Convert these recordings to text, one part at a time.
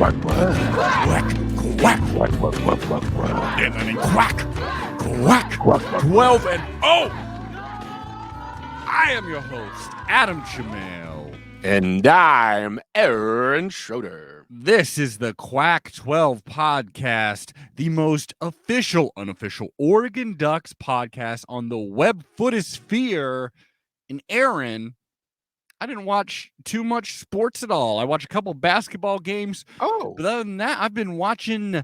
Quack, quack, 12 and 0. I am your host, Adam Jamel. And I'm Aaron Schroeder. This is the Quack 12 podcast, the most official, unofficial Oregon Ducks podcast on the web footosphere. And Aaron, I didn't watch too much sports at all. I watched a couple basketball games. Oh. But other than that, I've been watching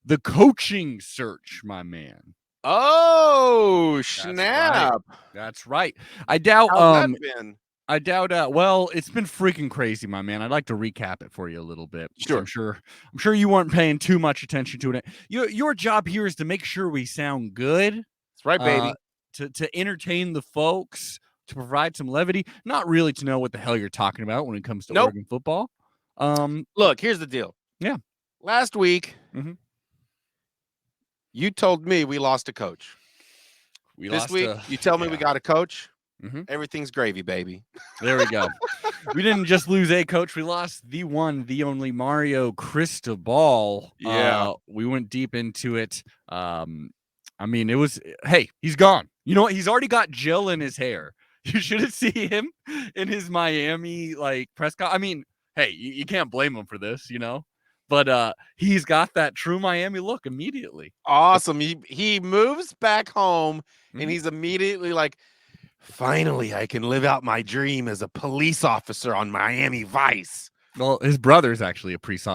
the coaching search, my man. Oh, snap. That's right. I doubt How's that been? Well, it's been freaking crazy, my man. I'd like to recap it for you a little bit. Sure. I'm sure you weren't paying too much attention to it. Your job here is to make sure we sound good. That's right, baby. To entertain the folks, to provide some levity, not really to know what the hell you're talking about when it comes to Oregon football. Look, here's the deal. Yeah. Last week, you told me we lost a coach. This week, you tell me we got a coach. Everything's gravy, baby. There we go. We didn't just lose a coach. We lost the one, the only Mario Cristobal. Yeah. We went deep into it. I mean, it was, hey, he's gone. You know what? He's already got gel in his hair. You should have seen him in his Miami, press conference. I mean, hey, you can't blame him for this, you know? But he's got that true Miami look immediately. Awesome. He moves back home, and he's immediately like, finally, I can live out my dream as a police officer on Miami Vice. Well, his brother's actually a police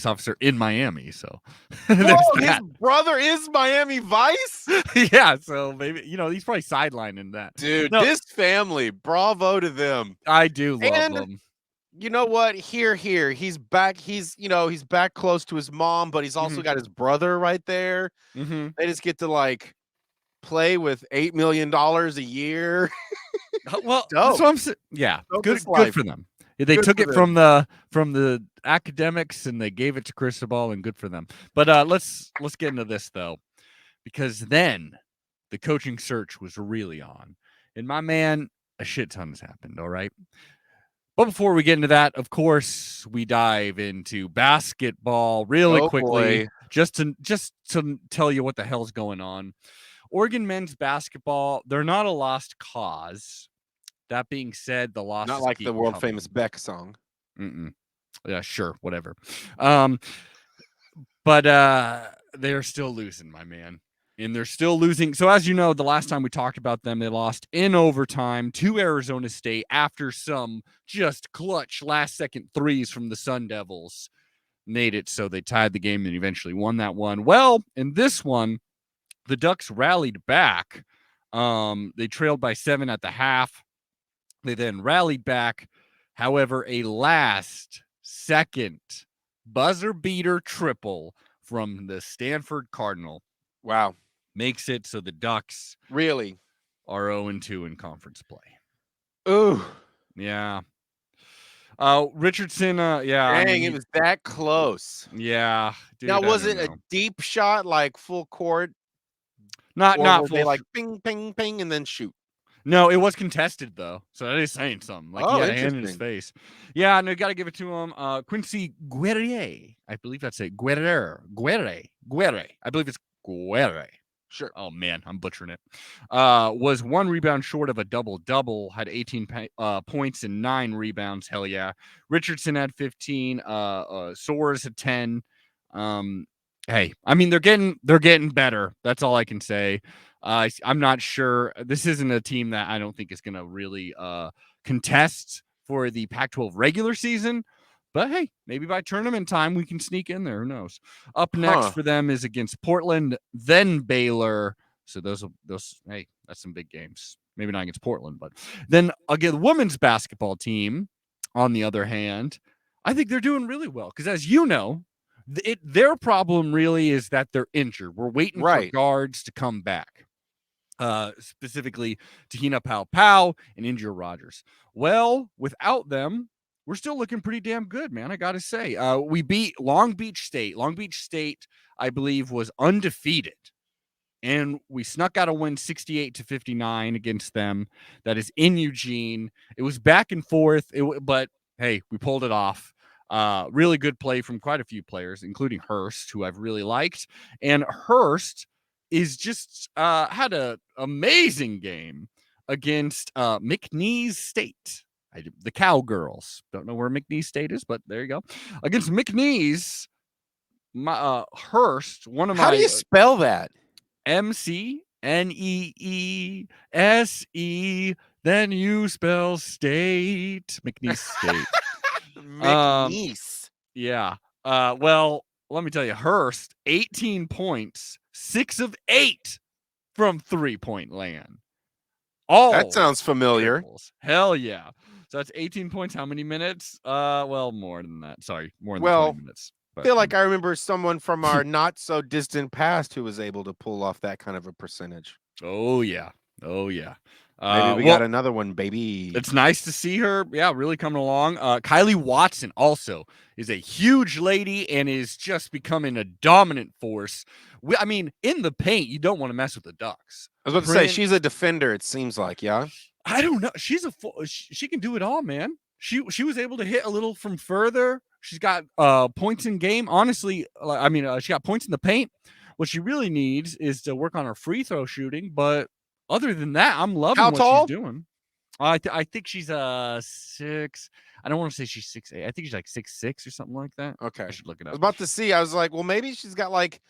officer in Miami, so his brother is Miami Vice? Yeah, so maybe, he's probably sidelining that. Dude, this family, bravo to them. I do love them. You know what? Here, he's back. He's back close to his mom, but he's also got his brother right there. They just get to play with $8 million a year. Well, that's what I'm saying. Yeah, good for them. They took it from the academics and they gave it to Cristobal, and good for them. But let's get into this though, because then the coaching search was really on, and my man, a shit ton has happened. All right. But before we get into that, of course, we dive into basketball really quickly, boy. just to tell you what the hell's going on. Oregon men's basketball, they're not a lost cause. That being said, the loss not like the world famous Beck song. Yeah, sure, whatever. But they're still losing, my man. And they're still losing. So as you know, the last time we talked about them, they lost in overtime to Arizona State after some just clutch last-second threes from the Sun Devils made it so they tied the game and eventually won that one. Well, in this one, the Ducks rallied back. They trailed by 7 at the half. They then rallied back. However, a last-second buzzer-beater triple from the Stanford Cardinal. Wow. Makes it so the Ducks really are 0-2 in conference play. Ooh. Yeah. Richardson, Dang, it was that close. Yeah. Dude, now, was it a deep shot, like full court? Not full. They ping, ping, ping, and then shoot? No, it was contested, though. So that is saying something. He had a hand in his face. Yeah, no, got to give it to him. Quincy Guerrier. I believe that's it. Guerrier. I believe it's Guerrier. Sure. Oh, man, I'm butchering it. Was 1 rebound short of a double-double, had 18 points and 9 rebounds. Hell yeah. Richardson had 15. Soares had 10. Hey, I mean, they're getting better. That's all I can say. I'm not sure. This isn't a team that I don't think is going to really contest for the Pac-12 regular season. But hey, maybe by tournament time we can sneak in there. Who knows? Up next for them is against Portland, then Baylor. So hey, that's some big games. Maybe not against Portland, but then again, the women's basketball team, on the other hand, I think they're doing really well because, as you know, their problem really is that they're injured. We're waiting for guards to come back. Specifically Tahina Pau and India Rogers. Well, without them, we're still looking pretty damn good, man. I got to say, we beat Long Beach State. Long Beach State, I believe, was undefeated, and we snuck out a win 68-59 against them. That is in Eugene. It was back and forth, but hey, we pulled it off. Really good play from quite a few players, including Hurst, who I've really liked. And Hurst is just had an amazing game against McNeese State. The Cowgirls. Don't know where McNeese State is, but there you go. Against McNeese, my Hurst, one of How do my you spell that? McNeese. Then you spell state. McNeese State. McNeese. Yeah. Well, let me tell you, Hurst, 18 points, 6 of 8 from 3-point land. That sounds familiar. Triples. Hell yeah. So that's 18 points. How many minutes? Well, more than that. Sorry, more than 20 minutes. I feel like I remember someone from our not so distant past who was able to pull off that kind of a percentage. Oh yeah. Oh yeah. Maybe we got another one, baby. It's nice to see her. Yeah, really coming along. Kylie Watson also is a huge lady and is just becoming a dominant force. I mean, in the paint, you don't want to mess with the Ducks. I was about to say she's a defender. It seems like, yeah. I don't know. She can do it all, man. She was able to hit a little from further. She's got points in game. Honestly, I mean, she got points in the paint. What she really needs is to work on her free throw shooting. But other than that, I'm loving what she's doing. I think she's 6. I don't want to say she's 6'8". I think she's like 6'6" or something like that. Okay, I should look it up. I was about to see. I was like, well, maybe she's got like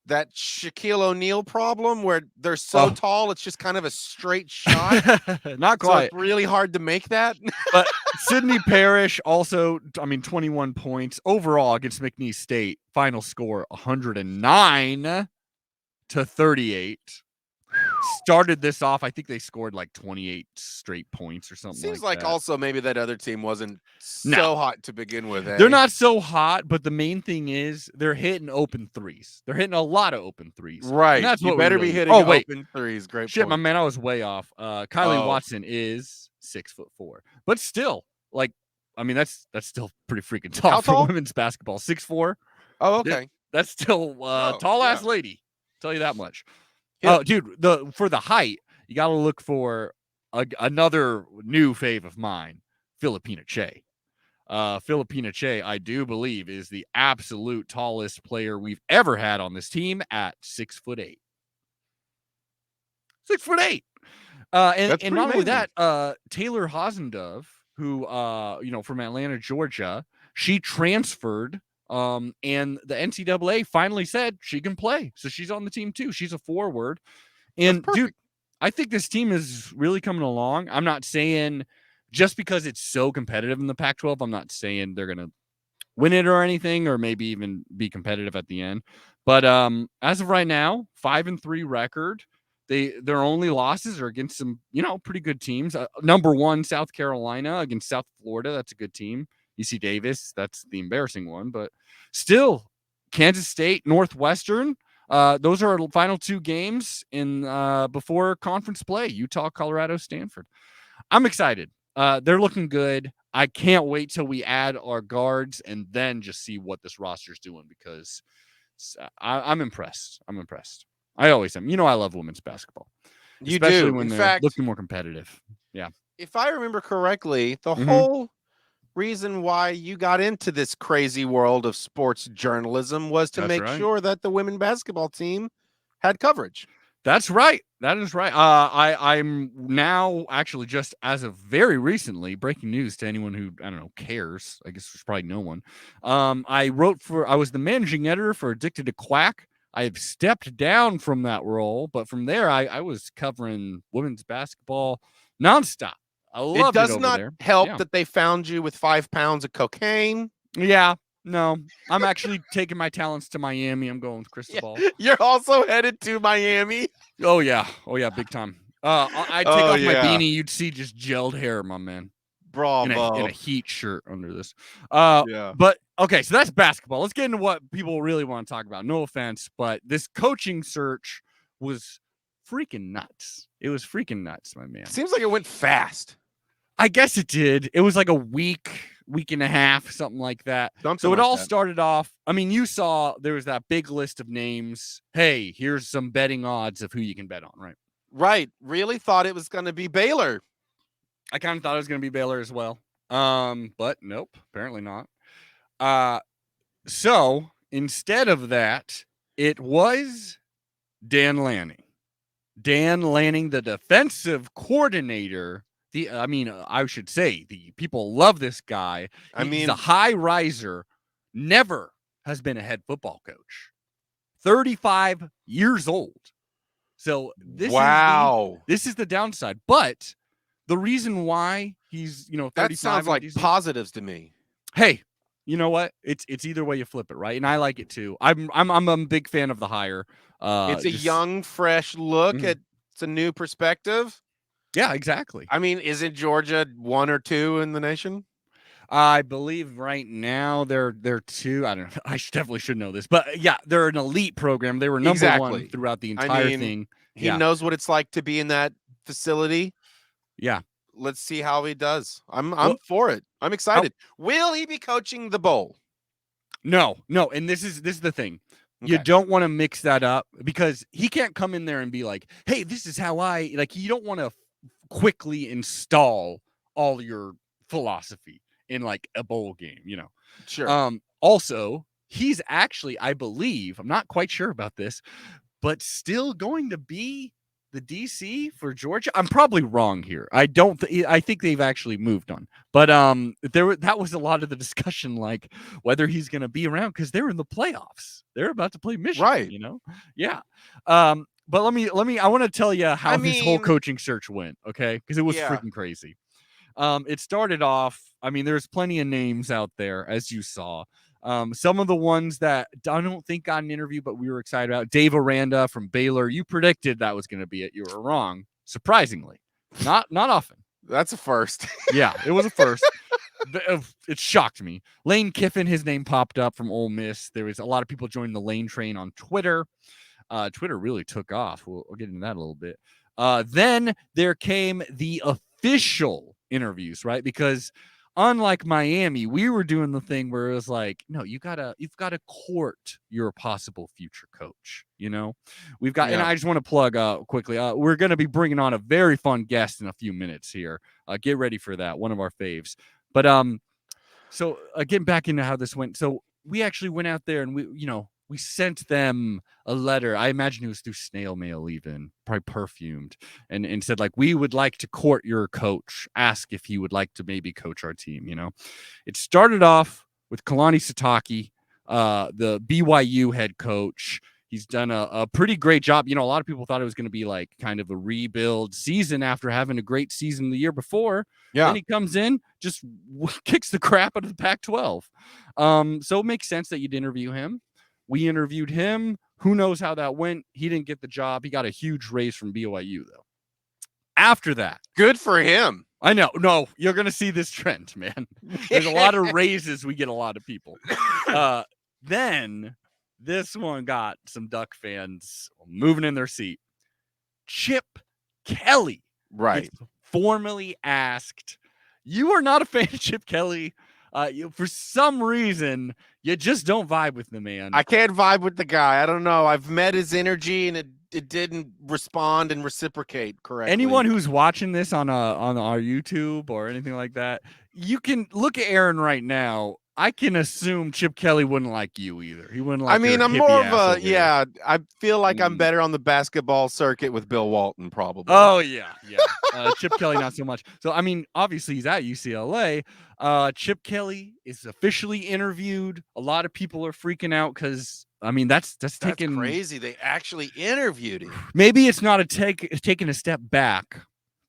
that Shaquille O'Neal problem where they're so tall, it's just kind of a straight shot. Not quite. So it's really hard to make that. But Sydney Parrish also, 21 points overall against McNeese State. Final score 109-38. Started this off. I think they scored like 28 straight points or something. Seems like that. Also maybe that other team wasn't so hot to begin with. They're not so hot, but the main thing is they're hitting open threes. They're hitting a lot of open threes. Right. And that's what you better be hitting open threes. Great shit, point. My man, I was way off. Kylie Watson is 6'4", but still, like, I mean, that's still pretty freaking tall for women's basketball. 6'4". Oh, okay. That's still tall ass lady. Tell you that much. Oh, dude, for the height, you got to look for another new fave of mine, Filipina Che. Filipina Che, I do believe, is the absolute tallest player we've ever had on this team at 6'8". 6'8". And not only that, Taylor Hasendov, who from Atlanta, Georgia, she transferred. And the NCAA finally said she can play. So she's on the team too. She's a forward. And dude, I think this team is really coming along. I'm not saying just because it's so competitive in the Pac-12, I'm not saying they're going to win it or anything, or maybe even be competitive at the end. But as of right now, 5-3 record. Their only losses are against some, pretty good teams. Number 1, South Carolina against South Florida. That's a good team. UC Davis, that's the embarrassing one, but still, Kansas State, Northwestern, those are our final 2 games in before conference play. Utah, Colorado, Stanford. I'm excited. They're looking good. I can't wait till we add our guards and then just see what this roster's doing, because I'm impressed. I'm impressed. I always am. I love women's basketball. Especially when they're looking more competitive. Yeah. If I remember correctly, the whole reason why you got into this crazy world of sports journalism was to make sure that the women's basketball team had coverage. That's right. That is right. I'm now actually, just as of very recently, breaking news to anyone who, I don't know, cares. I guess there's probably no one. I was the managing editor for Addicted to Quack. I've stepped down from that role, but from there, I was covering women's basketball nonstop. I loved it. It does not help that they found you with 5 pounds of cocaine. Yeah, no, I'm actually taking my talents to Miami. I'm going with Cristobal. You're also headed to Miami. Oh yeah, big time. I take off my beanie, you'd see just gelled hair, my man. Bravo. In a Heat shirt under this. But okay, so that's basketball. Let's get into what people really want to talk about. No offense, but this coaching search was freaking nuts. It was freaking nuts, my man. Seems like it went fast. I guess it did. It was like a week and a half, something like that. So it all started off. I mean, you saw there was that big list of names. Hey, here's some betting odds of who you can bet on, right? Right. Really thought it was going to be Baylor. I kind of thought it was going to be Baylor as well. But nope, apparently not. So instead of that, it was Dan Lanning. Dan Lanning, the defensive coordinator. I should say the people love this guy. He's a high riser. Never has been a head football coach. 35 years old. So this is the downside. But the reason why he's 35 that sounds like positives to me. Hey, you know what? It's either way you flip it, right? And I like it too. I'm a big fan of the hire. It's a young, fresh look at it's a new perspective. Yeah, exactly. I mean, isn't Georgia 1 or 2 in the nation? I believe right now they're 2. I don't know. I definitely should know this, but yeah, they're an elite program. They were number 1 throughout the entire thing. He knows what it's like to be in that facility. Yeah. Let's see how he does. I'm for it. I'm excited. Will he be coaching the bowl? No. And this is the thing. Okay. You don't want to mix that up because he can't come in there and be like, hey, this is how you don't want to quickly install all your philosophy in like a bowl game, Sure. Also, he's actually, I believe, I'm not quite sure about this, but still going to be the DC for Georgia. I'm probably wrong here. I think they've actually moved on. But that was a lot of the discussion, like whether he's going to be around because they're in the playoffs. They're about to play Michigan, right? Yeah. But let me. I want to tell you how this whole coaching search went, okay? Because it was freaking crazy. It started off. I mean, there's plenty of names out there, as you saw. Some of the ones that I don't think got an interview, but we were excited about. Dave Aranda from Baylor. You predicted that was going to be it. You were wrong, surprisingly. Not often. That's a first. Yeah, it was a first. It shocked me. Lane Kiffin, his name popped up from Ole Miss. There was a lot of people joining the Lane train on Twitter. Twitter really took off. We'll get into that a little bit. Then there came the official interviews, right? Because unlike Miami, we were doing the thing where it was like, no, you've got to court your possible future coach. We've got, and I just want to plug quickly. We're going to be bringing on a very fun guest in a few minutes here. Get ready for that. One of our faves. But so getting back into how this went. So we actually went out there and we sent them a letter. I imagine it was through snail mail, even probably perfumed, and said like, we would like to court your coach. Ask if he would like to maybe coach our team. It started off with Kalani Sitake, the BYU head coach. He's done a pretty great job. A lot of people thought it was going to be like kind of a rebuild season after having a great season the year before. Yeah. Then he comes in, just kicks the crap out of the Pac-12. So it makes sense that you'd interview him. We interviewed him. Who knows how that went? He didn't get the job. He got a huge raise from BYU, though. After that. Good for him. I know. No, you're going to see this trend, man. There's a lot of raises. We get a lot of people. Then this one got some Duck fans moving in their seat. Chip Kelly. Right. Formally asked, you are not a fan of Chip Kelly. For some reason, you just don't vibe with the man. I can't vibe with the guy. I don't know. I've met his energy, and it didn't respond and reciprocate correctly. Anyone who's watching this on our YouTube or anything like that, you can look at Aaron right now. I can assume Chip Kelly wouldn't like you either. He wouldn't like. I mean, I'm more of a I feel like I'm better on the basketball circuit with Bill Walton, probably. Oh yeah. Chip Kelly not so much. So I mean, obviously he's at UCLA. Chip Kelly is officially interviewed. A lot of people are freaking out because I mean that's taking crazy. They actually interviewed him. Maybe it's not taking a step back,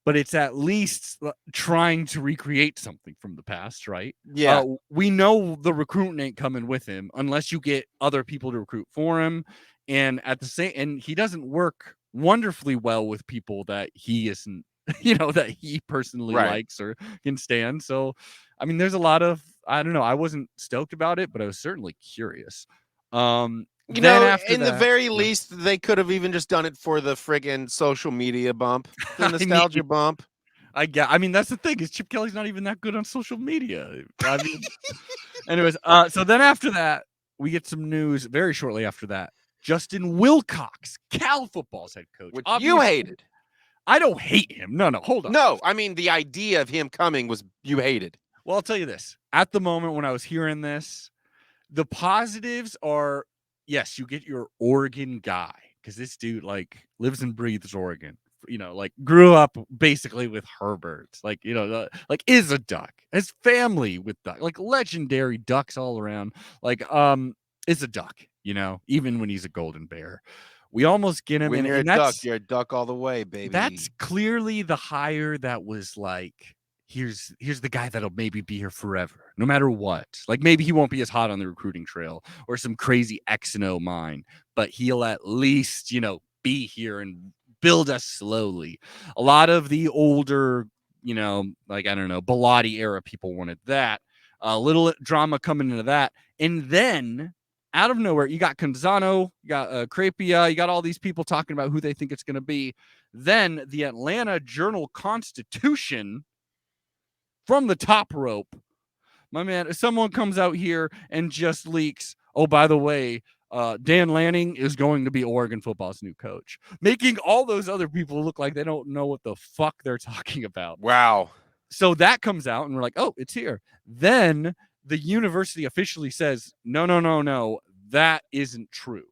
but it's at least trying to recreate something from the past, right? Yeah. We know the recruiting ain't coming with him unless you get other people to recruit for him. And and he doesn't work wonderfully well with people that he isn't, that he personally likes or can stand. So, I mean, there's a lot of, I don't know. I wasn't stoked about it, but I was certainly curious. In the very least, they could have even just done it for the friggin' social media bump, the nostalgia bump. I mean, that's the thing is Chip Kelly's not even that good on social media. I mean, anyways, so then after that, we get some news very shortly after that. Justin Wilcox, Cal football's head coach. Which you hated. I don't hate him. No, hold on. No, I mean, the idea of him coming was you hated. Well, I'll tell you this. At the moment when I was hearing this, The positives are, yes, you get your Oregon guy because this dude like lives and breathes Oregon. Like grew up basically with Herberts, like like is a Duck, his family with Duck, like legendary Ducks all around, like is a Duck, even when he's a Golden Bear. We almost get him, When you're a and Duck, you're a Duck all the way, baby. that's clearly the hire that was like, here's the guy that'll maybe be here forever, no matter what. Like maybe he won't be as hot on the recruiting trail or some crazy X and O mind, but he'll at least, be here and build us slowly. A lot of the older, like I don't know, Bilotti era people wanted that. A little drama coming into that. And then out of nowhere, you got Canzano, you got Crepia, you got all these people talking about who they think it's going to be. Then the Atlanta Journal-Constitution from the top rope, my man, someone comes out here and just leaks, oh, by the way, Dan Lanning is going to be Oregon football's new coach, making all those other people look like they don't know what the fuck they're talking about. Wow. So that comes out and we're like, oh, it's here. Then the university officially says, no, that isn't true.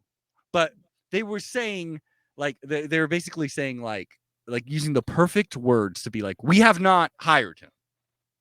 But they were saying, like, they were basically saying, like using the perfect words to be like, we have not hired him.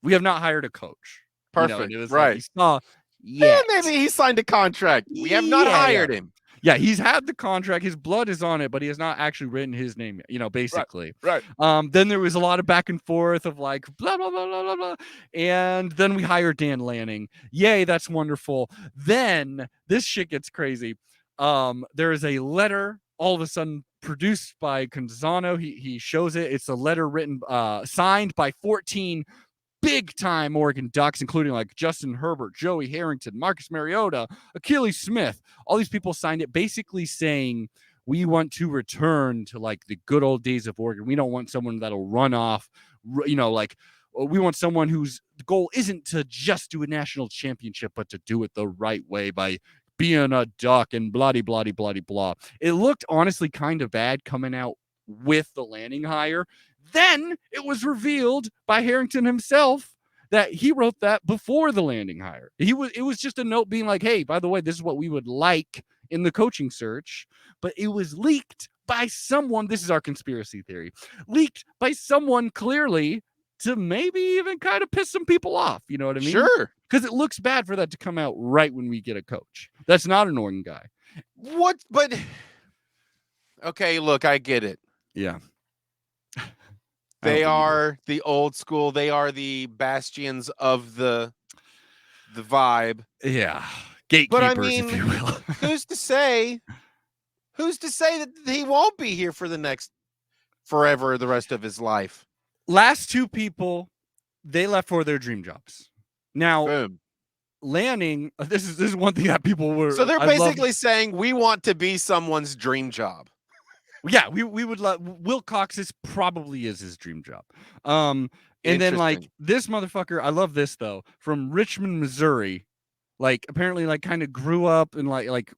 We have not hired a coach. Perfect. And it was right. Like, he saw, yeah, maybe he signed a contract. We have not hired him. Yeah, he's had the contract. His blood is on it, but he has not actually written his name yet, basically. Right. Then there was a lot of back and forth of like, blah, blah, blah, blah, blah, blah. And then we hired Dan Lanning. Yay, that's wonderful. Then this shit gets crazy. There is a letter all of a sudden produced by Canzano. He shows it. It's a letter written, signed by 14 big-time Oregon Ducks, including like Justin Herbert, Joey Harrington, Marcus Mariota, Achilles Smith. All these people signed it, basically saying, we want to return to like the good old days of Oregon. We don't want someone that'll run off, like we want someone whose goal isn't to just do a national championship, but to do it the right way by being a Duck and blah, blah, blah, blah, blah. It looked honestly kind of bad coming out with the Lanning hire. Then it was revealed by Harrington himself that he wrote that before the Lanning hire. It was just a note being like, hey, by the way, this is what we would like in the coaching search. But it was leaked by someone. This is our conspiracy theory. Leaked by someone clearly to maybe even kind of piss some people off. You know what I mean? Sure. Because it looks bad for that to come out right when we get a coach. That's not an Oregon guy. What? But okay, look, I get it. Yeah. They are the old school. They are the bastions of the vibe. Yeah. Gatekeepers, but I mean, if you will. who's to say that he won't be here for the next forever, the rest of his life? Last two people, they left for their dream jobs. Now, Boom. Lanning, this is one thing that people were. So they're basically saying we want to be someone's dream job. Yeah, we would let Will Cox. This probably is his dream job. And then like this motherfucker, I love this though, from Richmond, Missouri. Like apparently, like kind of grew up and like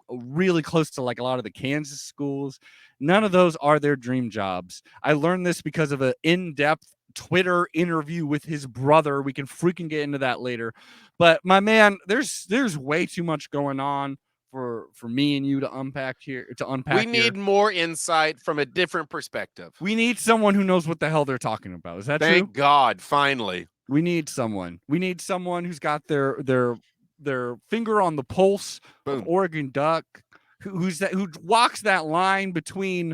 really close to like a lot of the Kansas schools. None of those are their dream jobs. I learned this because of an in-depth Twitter interview with his brother. We can freaking get into that later. But my man, there's way too much going on for me and you to unpack here. We need more insight from a different perspective. We need someone who knows what the hell they're talking about. Is that true? Thank God, finally. We need someone. We need someone who's got their finger on the pulse of Oregon Duck, who walks that line between,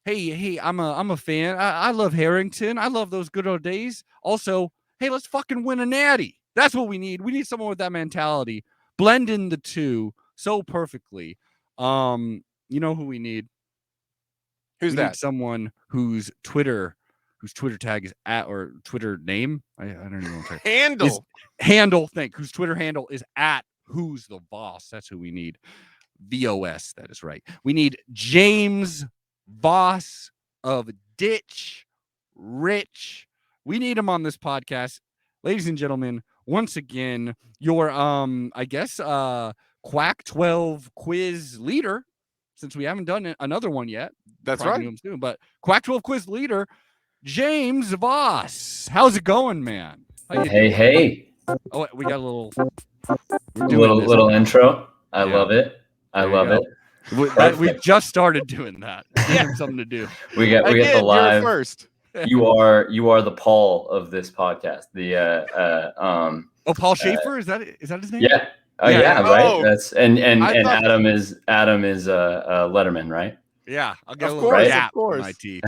hey, I'm a fan. I love Harrington. I love those good old days. Also, hey, let's fucking win a natty. That's what we need. We need someone with that mentality. Blend in the two so perfectly. You know who we need? Who's that? Need someone whose Twitter tag is at, or Twitter name, I don't even know. Handle. Whose Twitter handle is at Who's the Boss. That's who we need. VOS. That is right. We need James Voss of Ditch Rich. We need him on this podcast, ladies and gentlemen. Once again, your Quack 12 quiz leader, since we haven't done another one yet. That's right. Soon, but Quack 12 quiz leader, James Voss. How's it going, man? Hey. Oh, we got a little We're doing little intro. I love it. I love it. We just started doing that. Give him something to do. We get the live. You're first. You are the Paul of this podcast. Paul Schaefer, is that his name? Yeah. Yeah, right. Oh. That's and Adam is Letterman, right? Yeah, I'll get of a course, little of course. my teeth.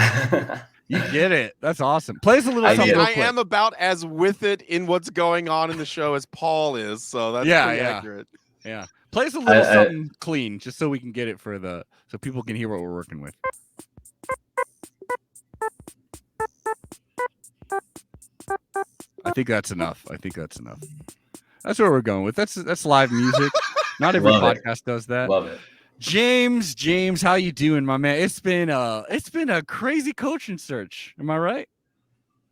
You get it. That's awesome. Play us a little something real quick. I am about as with it in what's going on in the show as Paul is, so that's pretty accurate. Yeah. Play us a little something clean, just so we can get it so people can hear what we're working with. I think that's enough. That's where we're going with. That's live music. Not every podcast does that. Love it. James, how you doing, my man? It's been a crazy coaching search. Am I right?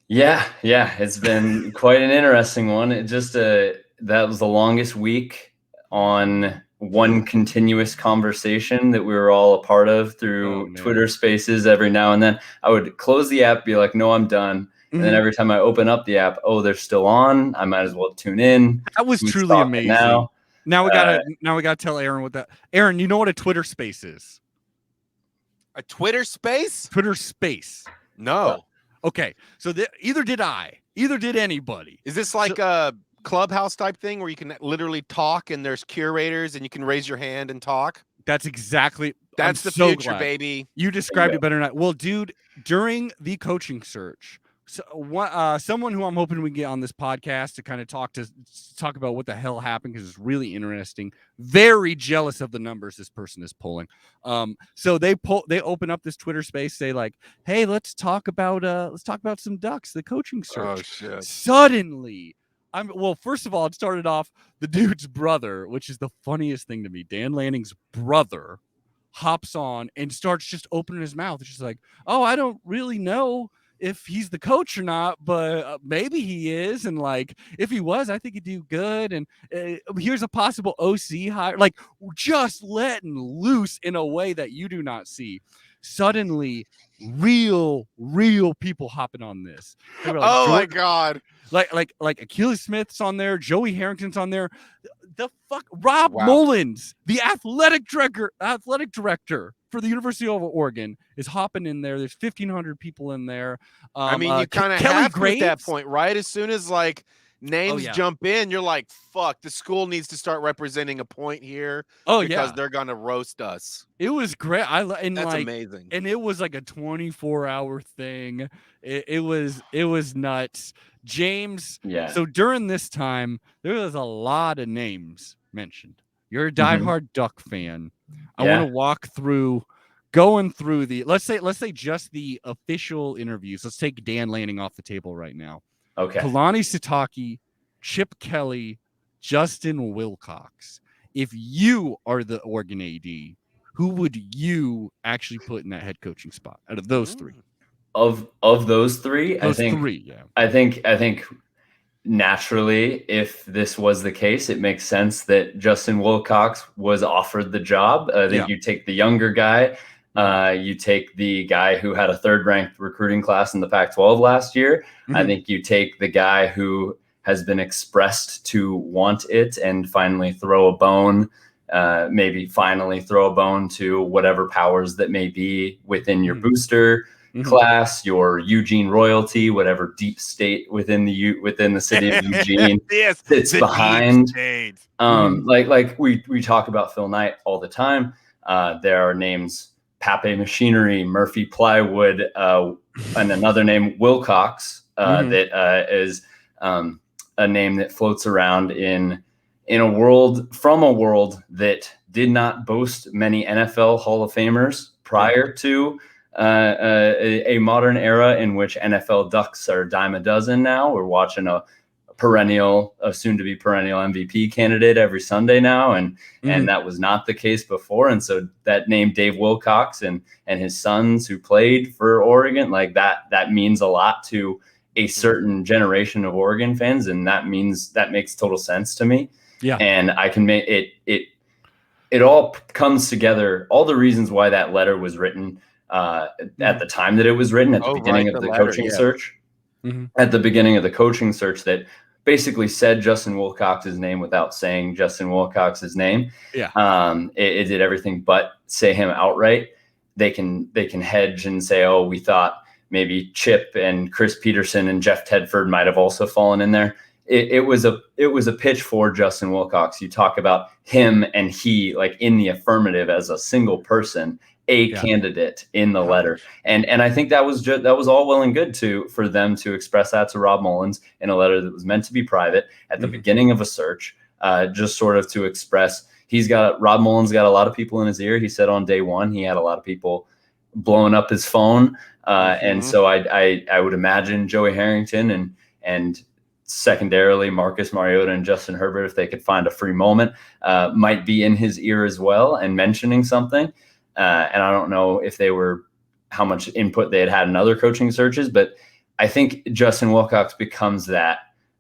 Yeah. It's been quite an interesting one. It just that was the longest week on one continuous conversation that we were all a part of through Twitter Spaces. Every now and then, I would close the app, be like, "No, I'm done." And then every time I open up the app, they're still on. I might as well tune in. That was truly amazing. Now we gotta tell Aaron what that. Aaron, you know what a Twitter Space is? A Twitter Space? Twitter Space. No. Okay, so either did anybody. Is this like a Clubhouse type thing where you can literally talk and there's curators and you can raise your hand and talk? That's exactly. That's the future, baby. You described it better than I. Well, dude, during the coaching search. So, someone who I'm hoping we can get on this podcast to kind of talk about what the hell happened, because it's really interesting. Very jealous of the numbers this person is pulling. So they open up this Twitter space, say like, "Hey, let's talk about some Ducks, the coaching search." Oh shit! Suddenly, first of all, it started off the dude's brother, which is the funniest thing to me. Dan Lanning's brother hops on and starts just opening his mouth. It's just like, "Oh, I don't really know if he's the coach or not, but maybe he is. And like, if he was, I think he'd do good. And here's a possible OC hire." Like, just letting loose in a way that you do not see. Suddenly, real people hopping on this. Like, my God. Like Achilles Smith's on there. Joey Harrington's on there. Rob Mullins, the athletic director for the University of Oregon, is hopping in there. There's 1,500 people in there. I mean, you kind of have to at that point, right? As soon as like names jump in, you're like, fuck, the school needs to start representing a point here. Because they're gonna roast us. It was great. That's amazing. And it was like a 24-hour thing. It was nuts. James. Yeah. So during this time, there was a lot of names mentioned. You're a diehard Duck fan. I want to walk through going through let's say just the official interviews. Let's take Dan Lanning off the table right now. Okay. Kalani Sitake, Chip Kelly, Justin Wilcox. If you are the Oregon AD, who would you actually put in that head coaching spot out of those three? Of those three, I think naturally, if this was the case, it makes sense that Justin Wilcox was offered the job. I think you take the younger guy. You take the guy who had a third-ranked recruiting class in the Pac-12 last year. Mm-hmm. I think you take the guy who has been expressed to want it and finally throw a bone, to whatever powers that may be within your booster class, your Eugene royalty, whatever deep state within the city of Eugene sits behind. Like we talk about Phil Knight all the time. There are names Pape Machinery, Murphy Plywood, and another name Wilcox that is a name that floats around in a world that did not boast many NFL Hall of Famers prior to a modern era in which NFL Ducks are a dime a dozen now. We're watching a soon-to-be perennial MVP candidate every Sunday now, and that was not the case before. And so that name Dave Wilcox and his sons who played for Oregon, like that means a lot to a certain generation of Oregon fans, and that makes total sense to me. Yeah, and I can make it. It all comes together. All the reasons why that letter was written at the time that it was written at the beginning of the coaching search. At the beginning of the coaching search, that basically said Justin Wilcox's name without saying Justin Wilcox's name. Yeah. It did everything but say him outright. They can hedge and say, oh, we thought maybe Chip and Chris Peterson and Jeff Tedford might have also fallen in there. It was a pitch for Justin Wilcox. You talk about him and he like in the affirmative as a single person, candidate in the letter. And I think that was all well and good for them to express that to Rob Mullins in a letter that was meant to be private at the beginning of a search, just sort of to express Rob Mullins got a lot of people in his ear. He said on day one, he had a lot of people blowing up his phone. And so I would imagine Joey Harrington and secondarily Marcus Mariota and Justin Herbert, if they could find a free moment, might be in his ear as well and mentioning something. And I don't know if how much input they had in other coaching searches, but I think Justin Wilcox becomes that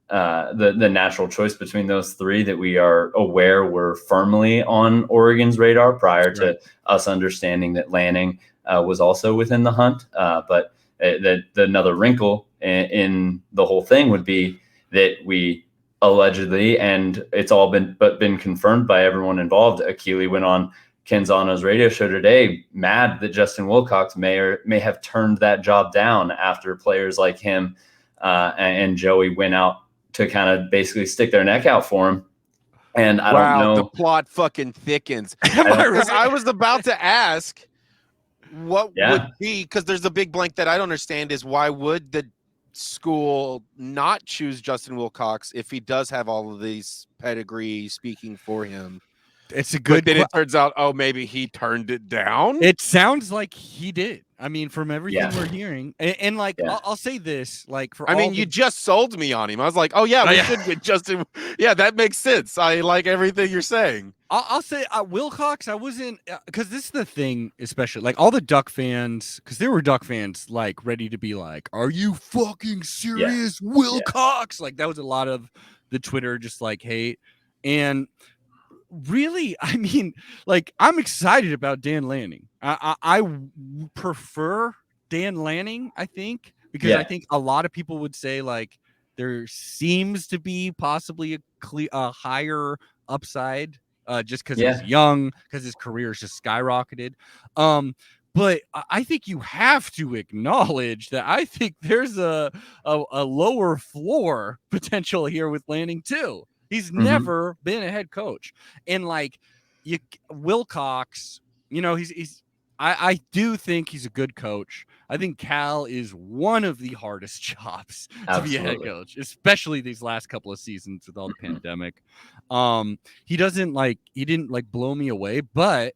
the natural choice between those three that we are aware were firmly on Oregon's radar prior to us understanding that Lanning was also within the hunt. But another wrinkle in the whole thing would be that we allegedly, and it's all been confirmed by everyone involved. Akili went on Canzano's radio show today, mad that Justin Wilcox may have turned that job down after players like him and Joey went out to kind of basically stick their neck out for him. And I don't know. The plot fucking thickens. I was about to ask what would be, because there's a big blank that I don't understand is why would the school not choose Justin Wilcox if he does have all of these pedigree speaking for him? It's a good. But then it turns out, maybe he turned it down. It sounds like he did. I mean, from everything we're hearing, and like I'll say this, like you just sold me on him. I was like, we should get Justin. Yeah, that makes sense. I like everything you're saying. I'll say Wilcox. I wasn't because this is the thing, especially like all the Duck fans, because there were Duck fans like ready to be like, "Are you fucking serious, Wilcox?" Like that was a lot of the Twitter just like hate and. Really, I mean, like I'm excited about Dan Lanning. I prefer Dan Lanning, I think, because I think a lot of people would say like there seems to be possibly a higher upside just because he's young, because his career is just skyrocketed. But I think you have to acknowledge that I think there's a lower floor potential here with Lanning too. He's never been a head coach. And like Wilcox, I do think he's a good coach. I think Cal is one of the hardest jobs to be a head coach, especially these last couple of seasons with all the pandemic. He didn't blow me away, but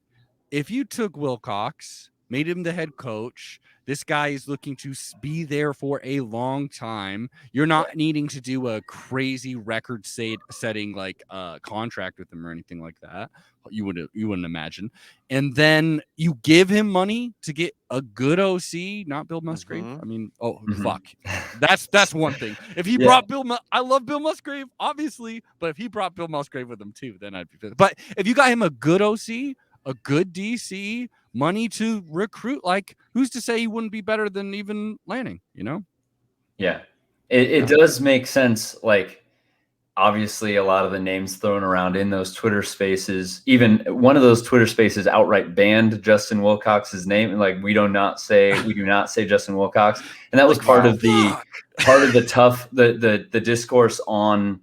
if you took Wilcox, made him the head coach, this guy is looking to be there for a long time. You're not needing to do a crazy record-setting like contract with him or anything like that. You wouldn't imagine. And then you give him money to get a good OC, not Bill Musgrave. I mean, fuck, that's one thing. If he brought I love Bill Musgrave, obviously, but if he brought Bill Musgrave with him too, then I'd be pissed. But if you got him a good OC, a good DC, money to recruit, like who's to say he wouldn't be better than even Lanning, Yeah, it does make sense. Like obviously a lot of the names thrown around in those Twitter spaces, even one of those Twitter spaces outright banned Justin Wilcox's name. Like we do not say Justin Wilcox. And that was part of the tough, the discourse online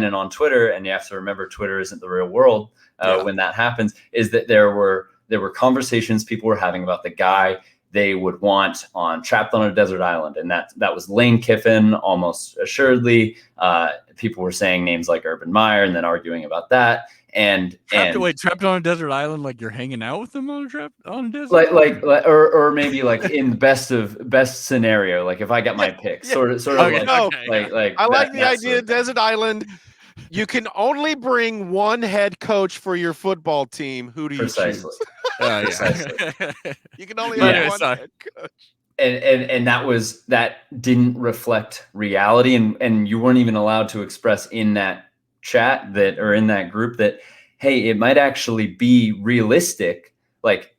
and on Twitter. And you have to remember Twitter isn't the real world when that happens, is that there were conversations people were having about the guy they would want on Trapped on a Desert Island. And that was Lane Kiffin, almost assuredly. People were saying names like Urban Meyer and then arguing about that. Trapped on a Desert Island, like you're hanging out with them on a desert, or maybe like in best scenario, like if I got my pick, sort of like I like the idea of Desert Island. You can only bring one head coach for your football team. Who do you choose? Precisely. You can only have one head coach. And that didn't reflect reality, and you weren't even allowed to express in that chat or in that group that, hey, it might actually be realistic. Like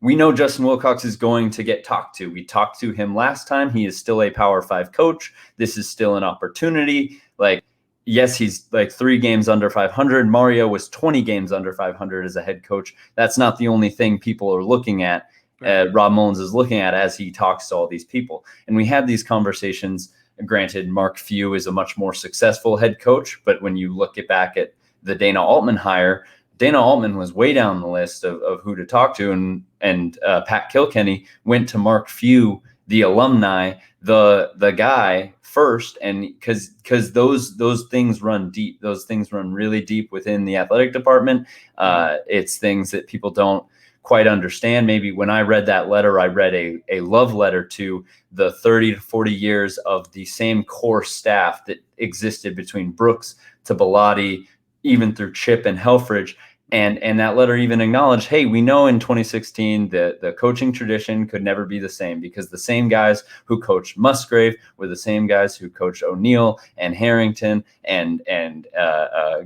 we know Justin Wilcox is going to get talked to. We talked to him last time. He is still a Power 5 coach. This is still an opportunity. Like yes, he's like 3 games under 500. Mario was 20 games under 500 as a head coach. That's not the only thing people are looking at. Rob Mullins is looking at as he talks to all these people. And we had these conversations. Granted, Mark Few is a much more successful head coach, but when you look back at the Dana Altman hire, Dana Altman was way down the list of who to talk to, and Pat Kilkenny went to Mark Few, the alumni, the guy first, and because those things run deep, those things run really deep within the athletic department. It's things that people don't quite understand. Maybe when I read that letter, I read a love letter to the 30 to 40 years of the same core staff that existed between Brooks to Bellotti, even through Chip and Helfrich. And that letter even acknowledged, hey, we know in 2016 that the coaching tradition could never be the same, because the same guys who coached Musgrave were the same guys who coached O'Neill and Harrington and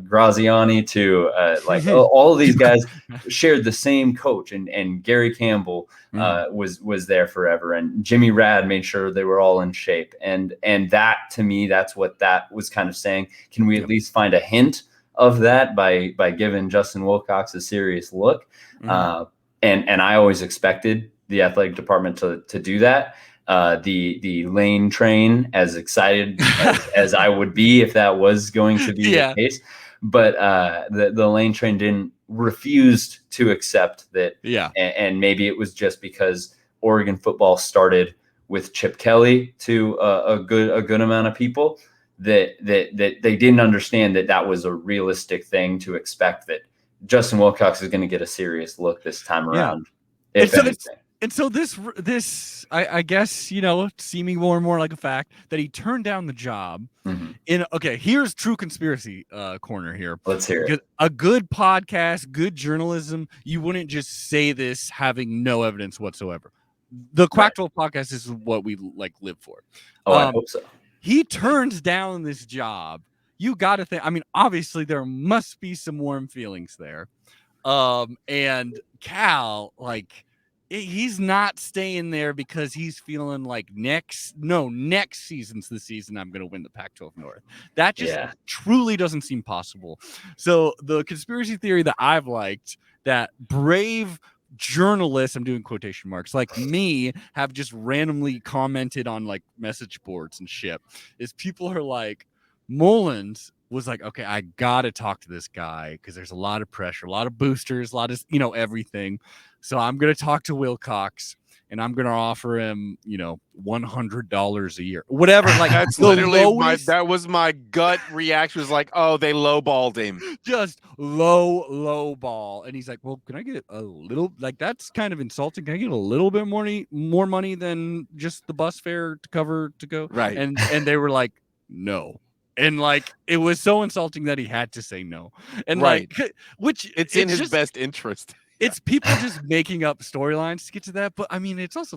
Graziani to like all of these guys shared the same coach, and Gary Campbell was there forever, and Jimmy Rad made sure they were all in shape, and that, to me, that's what that was kind of saying. Can we at least find a hint of that by giving Justin Wilcox a serious look? And I always expected the athletic department to do that. The Lane train, as excited as I would be if that was going to be the case, but the Lane train didn't refused to accept that. And maybe it was just because Oregon football started with Chip Kelly to a good amount of people, that they didn't understand that was a realistic thing to expect, that Justin Wilcox is going to get a serious look this time around. And so this, I guess, seeming more and more like a fact that he turned down the job. Here's true conspiracy corner here. Let's hear it. A good podcast, good journalism, you wouldn't just say this having no evidence whatsoever. The Quack-12 podcast is what we live for. I hope so. He turns down this job. You got to think, obviously there must be some warm feelings there. And Cal, he's not staying there because he's feeling like next season's the season I'm going to win the Pac-12 North. That just truly doesn't seem possible. So the conspiracy theory that I've liked, that brave journalists, I'm doing quotation marks, like me, have just randomly commented on message boards and shit, is people are like, Mullins was like, okay, I gotta talk to this guy because there's a lot of pressure, a lot of boosters, a lot of everything. So I'm gonna talk to Wilcox and I'm gonna offer him, $100 a year, whatever. That's literally that was my gut reaction. Was like, oh, they lowballed him, just low ball. And he's like, well, can I get a little? That's kind of insulting. Can I get a little bit more money than just the bus fare to go? Right. And they were like, no. And it was so insulting that he had to say no. And which it's in his best interest. It's people just making up storylines to get to that. But it's also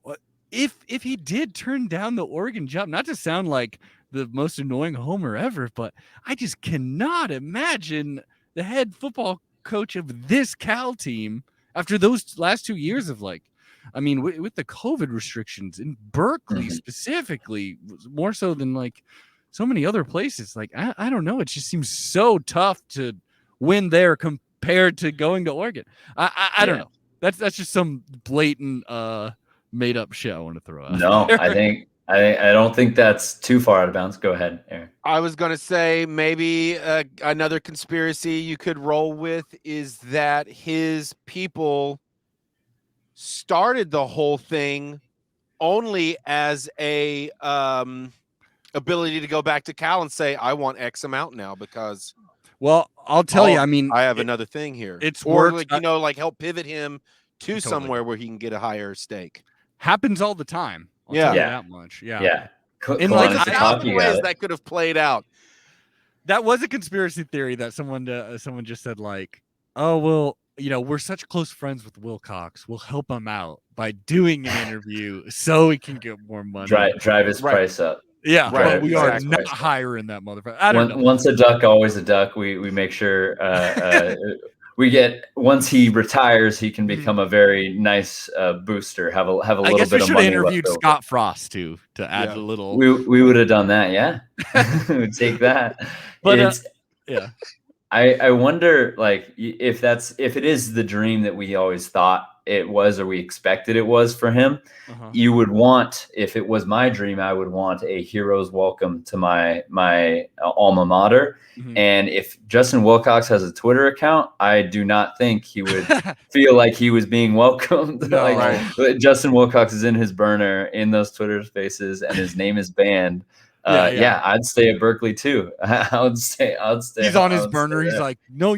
what if he did turn down the Oregon job? Not to sound like the most annoying homer ever, but I just cannot imagine the head football coach of this Cal team after those last 2 years of with the COVID restrictions in Berkeley specifically, more so than so many other places. I don't know. It just seems so tough to win there compared to going to Oregon. I don't know. That's just some blatant made up shit I want to throw out. No, I don't think that's too far out of bounds. Go ahead, Aaron. I was going to say maybe another conspiracy you could roll with is that his people started the whole thing only as a ability to go back to Cal and say, I want X amount now because. Well, I'll tell you, I have another thing here. It's worked, help pivot him to somewhere where he can get a higher stake. Happens all the time. I'll tell you that much. Yeah. In ways that could have played out. That was a conspiracy theory that someone just said oh, well, we're such close friends with Wilcox. We'll help him out by doing an interview so he can get more money. Drive his price up. Yeah, but we are not hiring that motherfucker. I don't know. Once a duck, always a duck. We make sure we get once he retires, he can become a very nice booster. Have a little bit of money. I guess we should have interviewed Scott Frost too to add a little. We would have done that. Yeah, we'd take that. But yeah. I wonder, like, if it is the dream that we always thought it was, or we expected it was for him. You would want, if it was my dream, I would want a hero's welcome to my alma mater. And if Justin Wilcox has a Twitter account, I do not think he would feel like he was being welcomed. Justin Wilcox is in his burner in those Twitter spaces, and his name is banned. I'd stay at Berkeley too. I would stay. He's on his burner. He's like, no,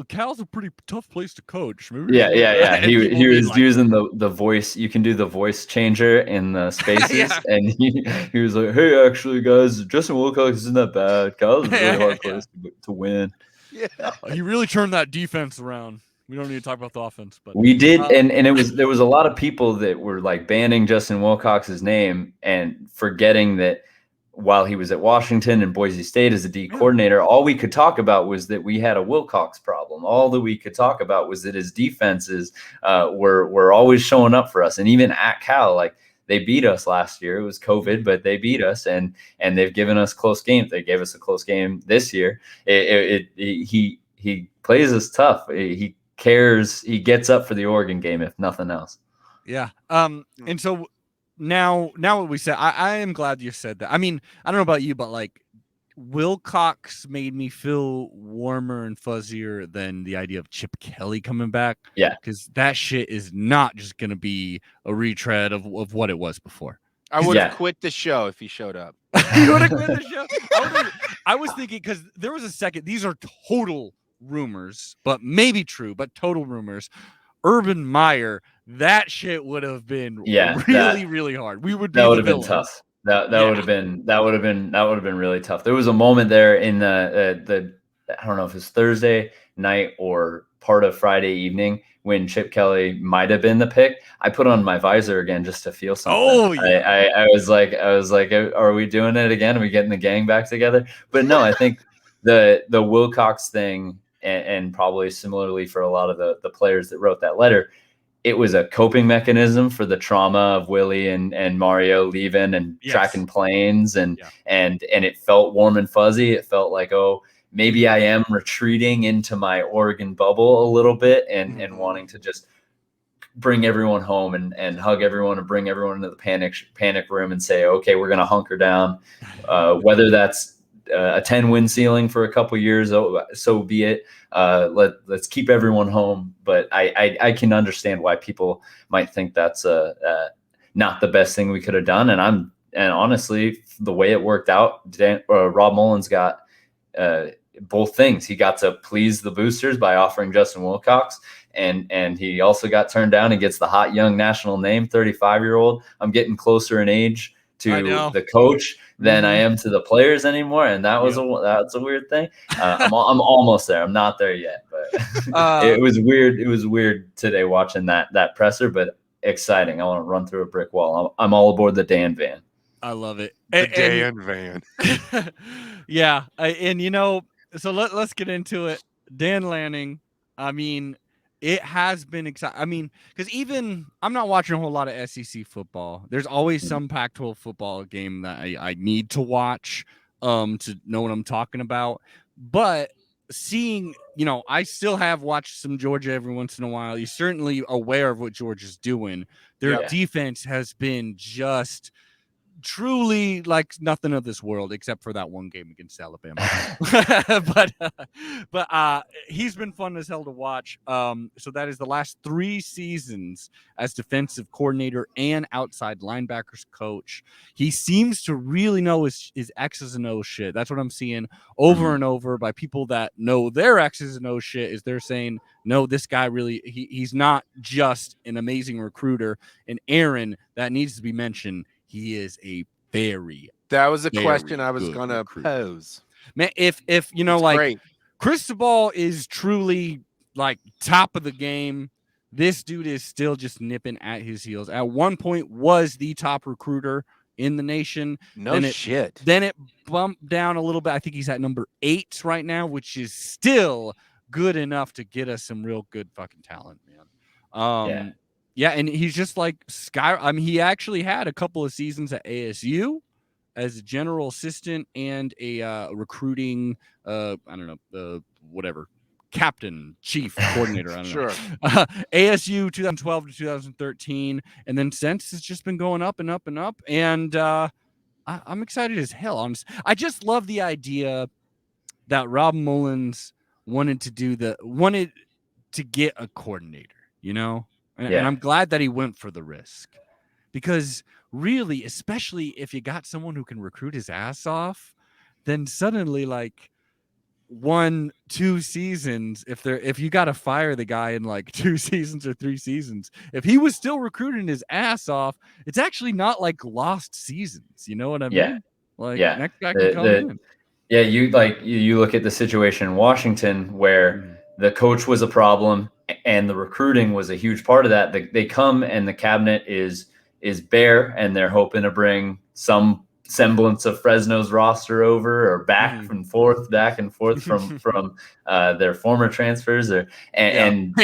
Cal's a pretty tough place to coach. Maybe he was like, using the voice. You can do the voice changer in the spaces, and he was like, hey, actually, guys, Justin Wilcox isn't that bad. Cal's a really hard place to win. Yeah, he really turned that defense around. We don't need to talk about the offense, but we did, and there was a lot of people that were like banning Justin Wilcox's name and forgetting that. While he was at Washington and Boise State as a D coordinator, all we could talk about was that we had a Wilcox problem. All that we could talk about was that his defenses were always showing up for us. And even at Cal, like, they beat us last year. It was COVID, but they beat us, and they've given us close games. They gave us a close game this year. He plays us tough. He cares. He gets up for the Oregon game, if nothing else. Yeah. And so. Now what we said, I am glad you said that. I mean, I don't know about you, but like Wilcox made me feel warmer and fuzzier than the idea of Chip Kelly coming back. Yeah. Because that shit is not just going to be a retread of what it was before. I would have quit the show if he showed up. You would have quit the show? I was thinking, because there was a second, these are total rumors, but maybe true, but total rumors. Urban Meyer, that shit would have been really hard. We would be that would have been tough. That would have been really tough. There was a moment there in the I don't know if it was Thursday night or part of Friday evening when Chip Kelly might have been the pick. I put on my visor again just to feel something. Oh yeah. I was like, are we doing it again? Are we getting the gang back together? But no, I think the Wilcox thing. And probably similarly for a lot of the players that wrote that letter, it was a coping mechanism for the trauma of Willie and Mario leaving and tracking planes, and it felt warm and fuzzy. It felt like, oh, maybe I am retreating into my Oregon bubble a little bit and wanting to just bring everyone home and hug everyone and bring everyone into the panic room and say, okay, we're going to hunker down, whether that's a 10-win ceiling for a couple years, so be it. Let's keep everyone home. But I can understand why people might think that's not the best thing we could have done. And honestly, the way it worked out, Rob Mullins got both things. He got to please the boosters by offering Justin Wilcox, and he also got turned down and gets the hot young national name, 35-year-old. I'm getting closer in age to the coach than I am to the players anymore, and that's a weird thing. I'm almost there. I'm not there yet, but it was weird. It was weird today watching that presser, but exciting. I want to run through a brick wall. I'm all aboard the Dan van. I love it. The Dan van. Yeah, so let's get into it. Dan Lanning. I mean, it has been exciting. I mean, because even I'm not watching a whole lot of SEC football. There's always some Pac-12 football game that I need to watch to know what I'm talking about. But seeing, I still have watched some Georgia every once in a while. You're certainly aware of what Georgia's doing. Their defense has been just truly like nothing of this world, except for that one game against Alabama. but he's been fun as hell to watch. So that is the last 3 seasons as defensive coordinator and outside linebackers coach. He seems to really know his X's and O's shit. That's what I'm seeing over and over by people that know their X's and O's shit. Is they're saying, no, this guy really he's not just an amazing recruiter. And Aaron, that needs to be mentioned. He is a that was a question I was going to pose. Man, if like great. Cristobal is truly like top of the game, this dude is still just nipping at his heels. At one point was the top recruiter in the nation. Then it bumped down a little bit. I think he's at number 8 right now, which is still good enough to get us some real good fucking talent, man. Yeah, and he's just like he actually had a couple of seasons at ASU as a general assistant and a recruiting, I don't know, whatever, captain, chief, coordinator. I don't know. ASU 2012 to 2013, and then since it's just been going up and up and up. And I'm excited as hell. Honestly, I just love the idea that Rob Mullins wanted to get a coordinator, and I'm glad that he went for the risk, because really, especially if you got someone who can recruit his ass off, then suddenly, like 1-2 seasons, if you got to fire the guy in like 2 seasons or 3 seasons, if he was still recruiting his ass off, it's actually not like lost seasons. You know what I mean? Like next guy can come in. Yeah, you look at the situation in Washington where the coach was a problem and the recruiting was a huge part of that. They come and the cabinet is bare, and they're hoping to bring some semblance of Fresno's roster over, or back and forth from their former transfers, and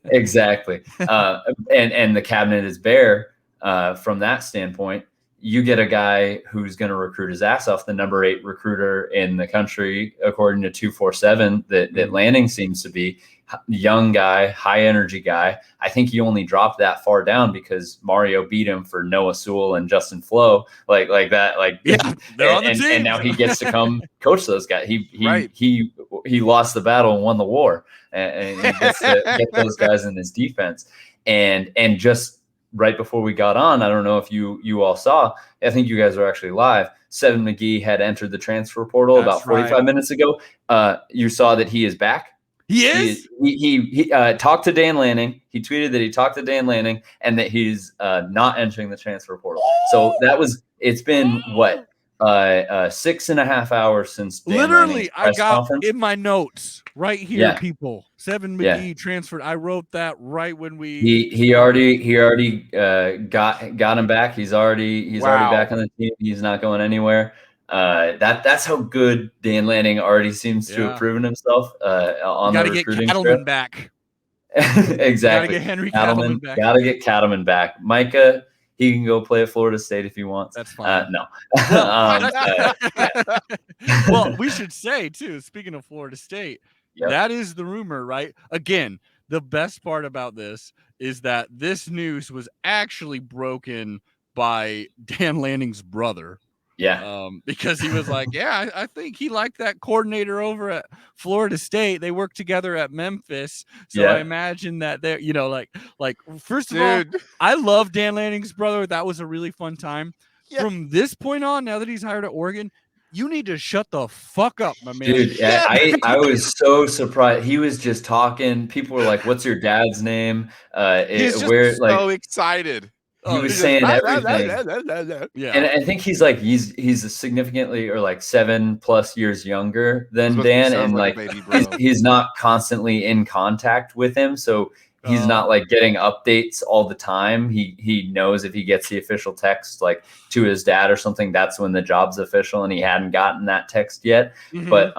exactly. And the cabinet is bare from that standpoint. You get a guy who's going to recruit his ass off, the number 8 recruiter in the country, according to 247, that Lanning seems to be. Young guy, high energy guy. I think he only dropped that far down because Mario beat him for Noah Sewell and Justin Flo, like that. And now he gets to come coach those guys. He lost the battle and won the war, and he gets to get those guys in his defense. And just right before we got on, I don't know if you all saw, I think you guys were actually live, Seven McGee had entered the transfer portal about 45 minutes ago. You saw that he is back. He is? He talked to Dan Lanning. He tweeted that he talked to Dan Lanning and that he's not entering the transfer portal. So it's been what? 6.5 hours since Dan literally I got conference. In my notes right here, people. Seven McGee transferred. I wrote that right when he already got him back. He's already back on the team. He's not going anywhere. That's how good Dan Lanning already seems to have proven himself on the recruiting. Gotta get Cattleman back. Exactly. Gotta get Henry Cattleman back. Gotta get Cattleman back. Micah, he can go play at Florida State if he wants. That's fine. No. Well, we should say too, speaking of Florida State, that is the rumor, right? Again, the best part about this is that this news was actually broken by Dan Lanning's brother. Yeah. Because he was like, I think he liked that coordinator over at Florida State. They worked together at Memphis. So I imagine that they're, like first of all, I love Dan Lanning's brother. That was a really fun time. Yeah. From this point on, now that he's hired at Oregon, you need to shut the fuck up, my man. Dude, I was so surprised. He was just talking. People were like, "What's your dad's name?" He's just so excited. He was saying everything. And I think he's significantly, or like 7+ years younger than Dan, and like he's not constantly in contact with him, so he's not like getting updates all the time. He knows if he gets the official text like to his dad or something, that's when the job's official, and he hadn't gotten that text yet. But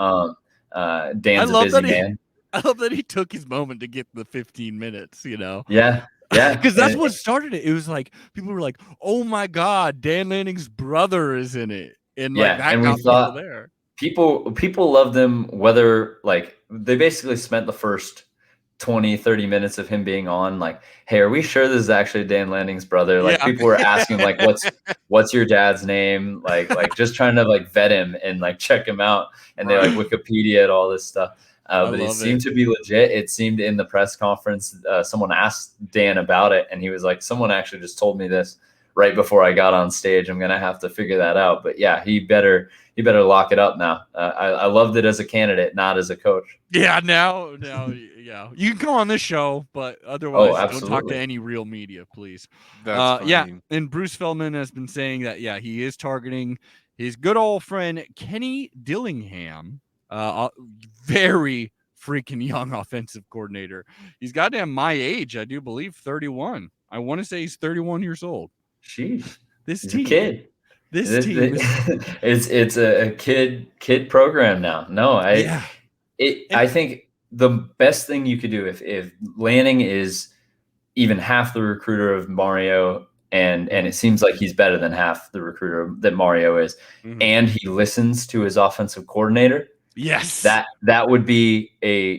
Dan's a busy man. I love that he took his moment to get the 15 minutes. Yeah, because that's what started it. It was like people were like, "Oh my God, Dan Lanning's brother is in it," and like that got people there. People loved him. Whether like they basically spent the first 20-30 minutes of him being on, like, "Hey, are we sure this is actually Dan Lanning's brother?" Like people were asking, like, "What's your dad's name?" Like just trying to like vet him and like check him out, and they like Wikipedia and all this stuff. But it seemed to be legit. It seemed in the press conference, someone asked Dan about it, and he was like, "Someone actually just told me this right before I got on stage. I'm gonna have to figure that out." But yeah, he better lock it up now. I loved it as a candidate, not as a coach. Yeah, now, yeah, you can come on this show, but otherwise, don't talk to any real media, please. That's fine. And Bruce Feldman has been saying that he is targeting his good old friend Kenny Dillingham. Very freaking young offensive coordinator. He's goddamn my age, I do believe, 31. I want to say he's 31 years old. Sheesh. This team. A kid. This team. It's a kid program now. No, I think the best thing you could do if Lanning is even half the recruiter of Mario, and it seems like he's better than half the recruiter that Mario is, and he listens to his offensive coordinator. Yes, that would be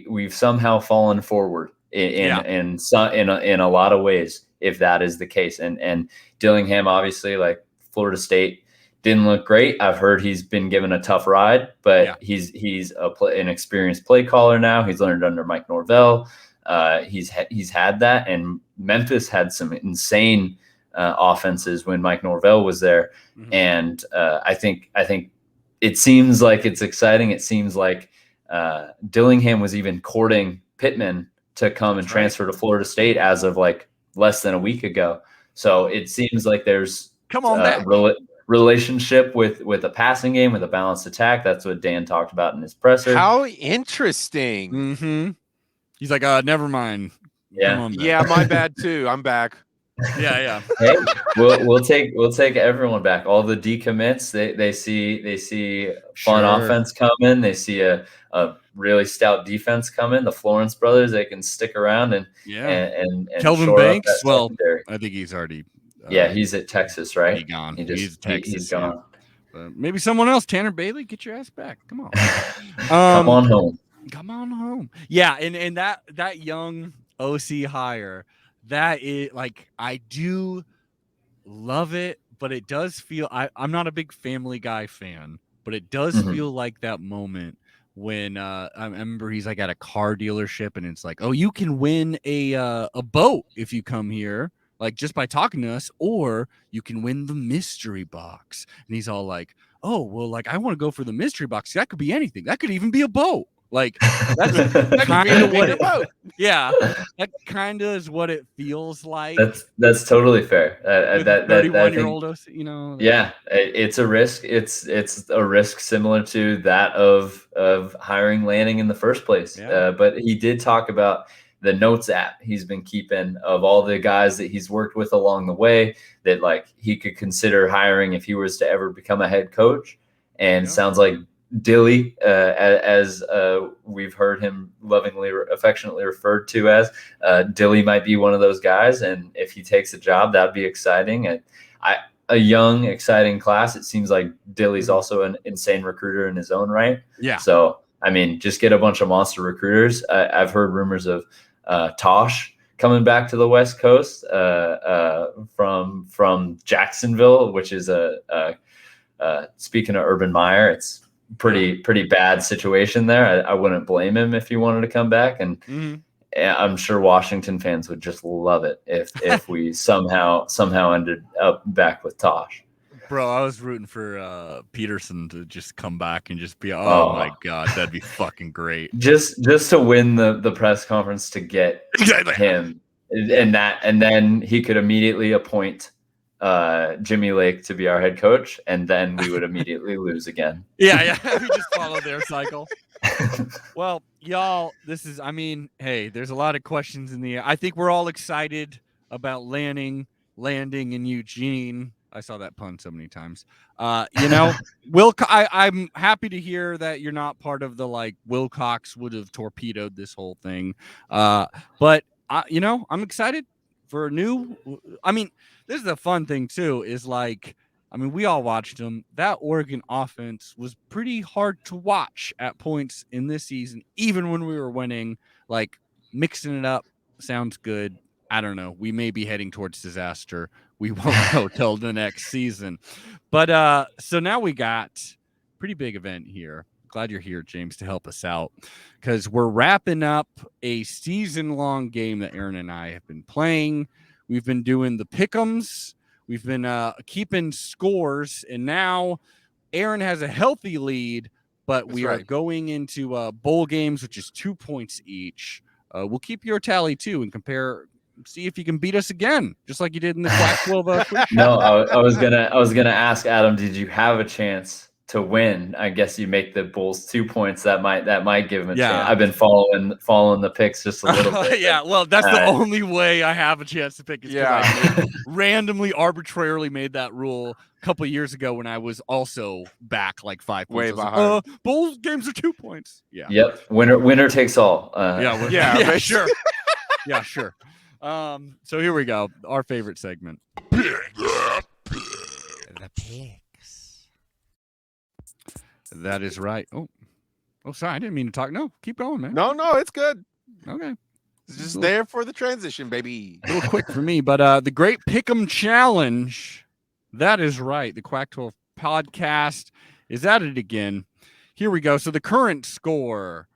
we've somehow fallen forward in a lot of ways if that is the case. And Dillingham, obviously, like Florida State, didn't look great. I've heard he's been given a tough ride, but he's an experienced play caller now. He's learned under Mike Norvell. He's had that, and Memphis had some insane offenses when Mike Norvell was there. And I think it seems like it's exciting. It seems like Dillingham was even courting Pittman to come and transfer to Florida State as of like less than a week ago. So it seems like there's relationship with a passing game, with a balanced attack. That's what Dan talked about in his presser. How interesting. He's like, never mind. Yeah. Yeah, my bad too. I'm back. Yeah. Hey, we'll take everyone back. All the decommits, they see fun offense coming. They see a really stout defense coming. The Florence brothers, they can stick around and Kelvin Banks. Well, I think he's already. He's at Texas, right? He's gone. He's Texas. He's gone. Maybe someone else. Tanner Bailey, get your ass back. Come on. Come on home. Come on home. Yeah, and that young OC hire. That is like, I do love it, but it does feel, I'm not a big Family Guy fan, but it does feel like that moment when I remember he's like at a car dealership and it's like, oh, you can win a boat if you come here, like just by talking to us, or you can win the mystery box. And he's all like, oh, well, like I want to go for the mystery box. That could be anything. That could even be a boat. Like that's kind of what that kind of is what it feels like. That's totally fair. That 31-year-old, you know. Yeah, it's a risk. It's a risk similar to that of hiring Lanning in the first place. Yeah. But he did talk about the notes app he's been keeping of all the guys that he's worked with along the way that like he could consider hiring if he was to ever become a head coach. And sounds like Dilly, as we've heard him lovingly, affectionately referred to as, Dilly might be one of those guys. And if he takes a job, that'd be exciting. And a young, exciting class. It seems like Dilly's also an insane recruiter in his own right. Yeah. So, I mean, just get a bunch of monster recruiters. I've heard rumors of Tosh coming back to the West Coast from Jacksonville, which is speaking of Urban Meyer, it's pretty bad situation there. I wouldn't blame him if he wanted to come back, and I'm sure Washington fans would just love it if we somehow ended up back with Tosh. Bro, I was rooting for Peterson to just come back and just be, oh my god, that'd be fucking great. Just to win the press conference to get him, and then he could immediately appoint Jimmy Lake to be our head coach, and then we would immediately lose again. Yeah. We just follow their cycle. Well, y'all, hey, there's a lot of questions in the air. I think we're all excited about landing in Eugene. I saw that pun so many times. I'm happy to hear that you're not part of the like Wilcox would have torpedoed this whole thing. But I'm excited for a new. This is the fun thing too, is like, we all watched them. That Oregon offense was pretty hard to watch at points in this season, even when we were winning. Like, mixing it up sounds good. I don't know. We may be heading towards disaster. We won't know till the next season. But so now we got pretty big event here. Glad you're here, James, to help us out, because we're wrapping up a season-long game that Aaron and I have been playing. We've been doing the pick'ems. We've been keeping scores, and now Aaron has a healthy lead, but we are going into bowl games, which is 2 points each. We'll keep your tally too and compare, see if you can beat us again, just like you did in the Pac-12. No, I was gonna ask Adam, did you have a chance to win, I guess you make the Bulls 2 points. That might give them a chance. I've been following the picks just a little bit. Yeah, well, that's the only way I have a chance to pick. Is I randomly, arbitrarily made that rule a couple of years ago when I was also back like 5 points. Way behind. Bulls games are 2 points. Yeah. Yep. Winner takes all. Yeah, sure. Yeah, sure. So here we go. Our favorite segment. The picks. That is right. Oh, sorry. I didn't mean to talk. No, keep going, man. No, it's good. Okay. It's just there for the transition, baby. A little quick for me, but the Great Pick'em Challenge. That is right. The Quack 12 podcast is at it again. Here we go. So the current score,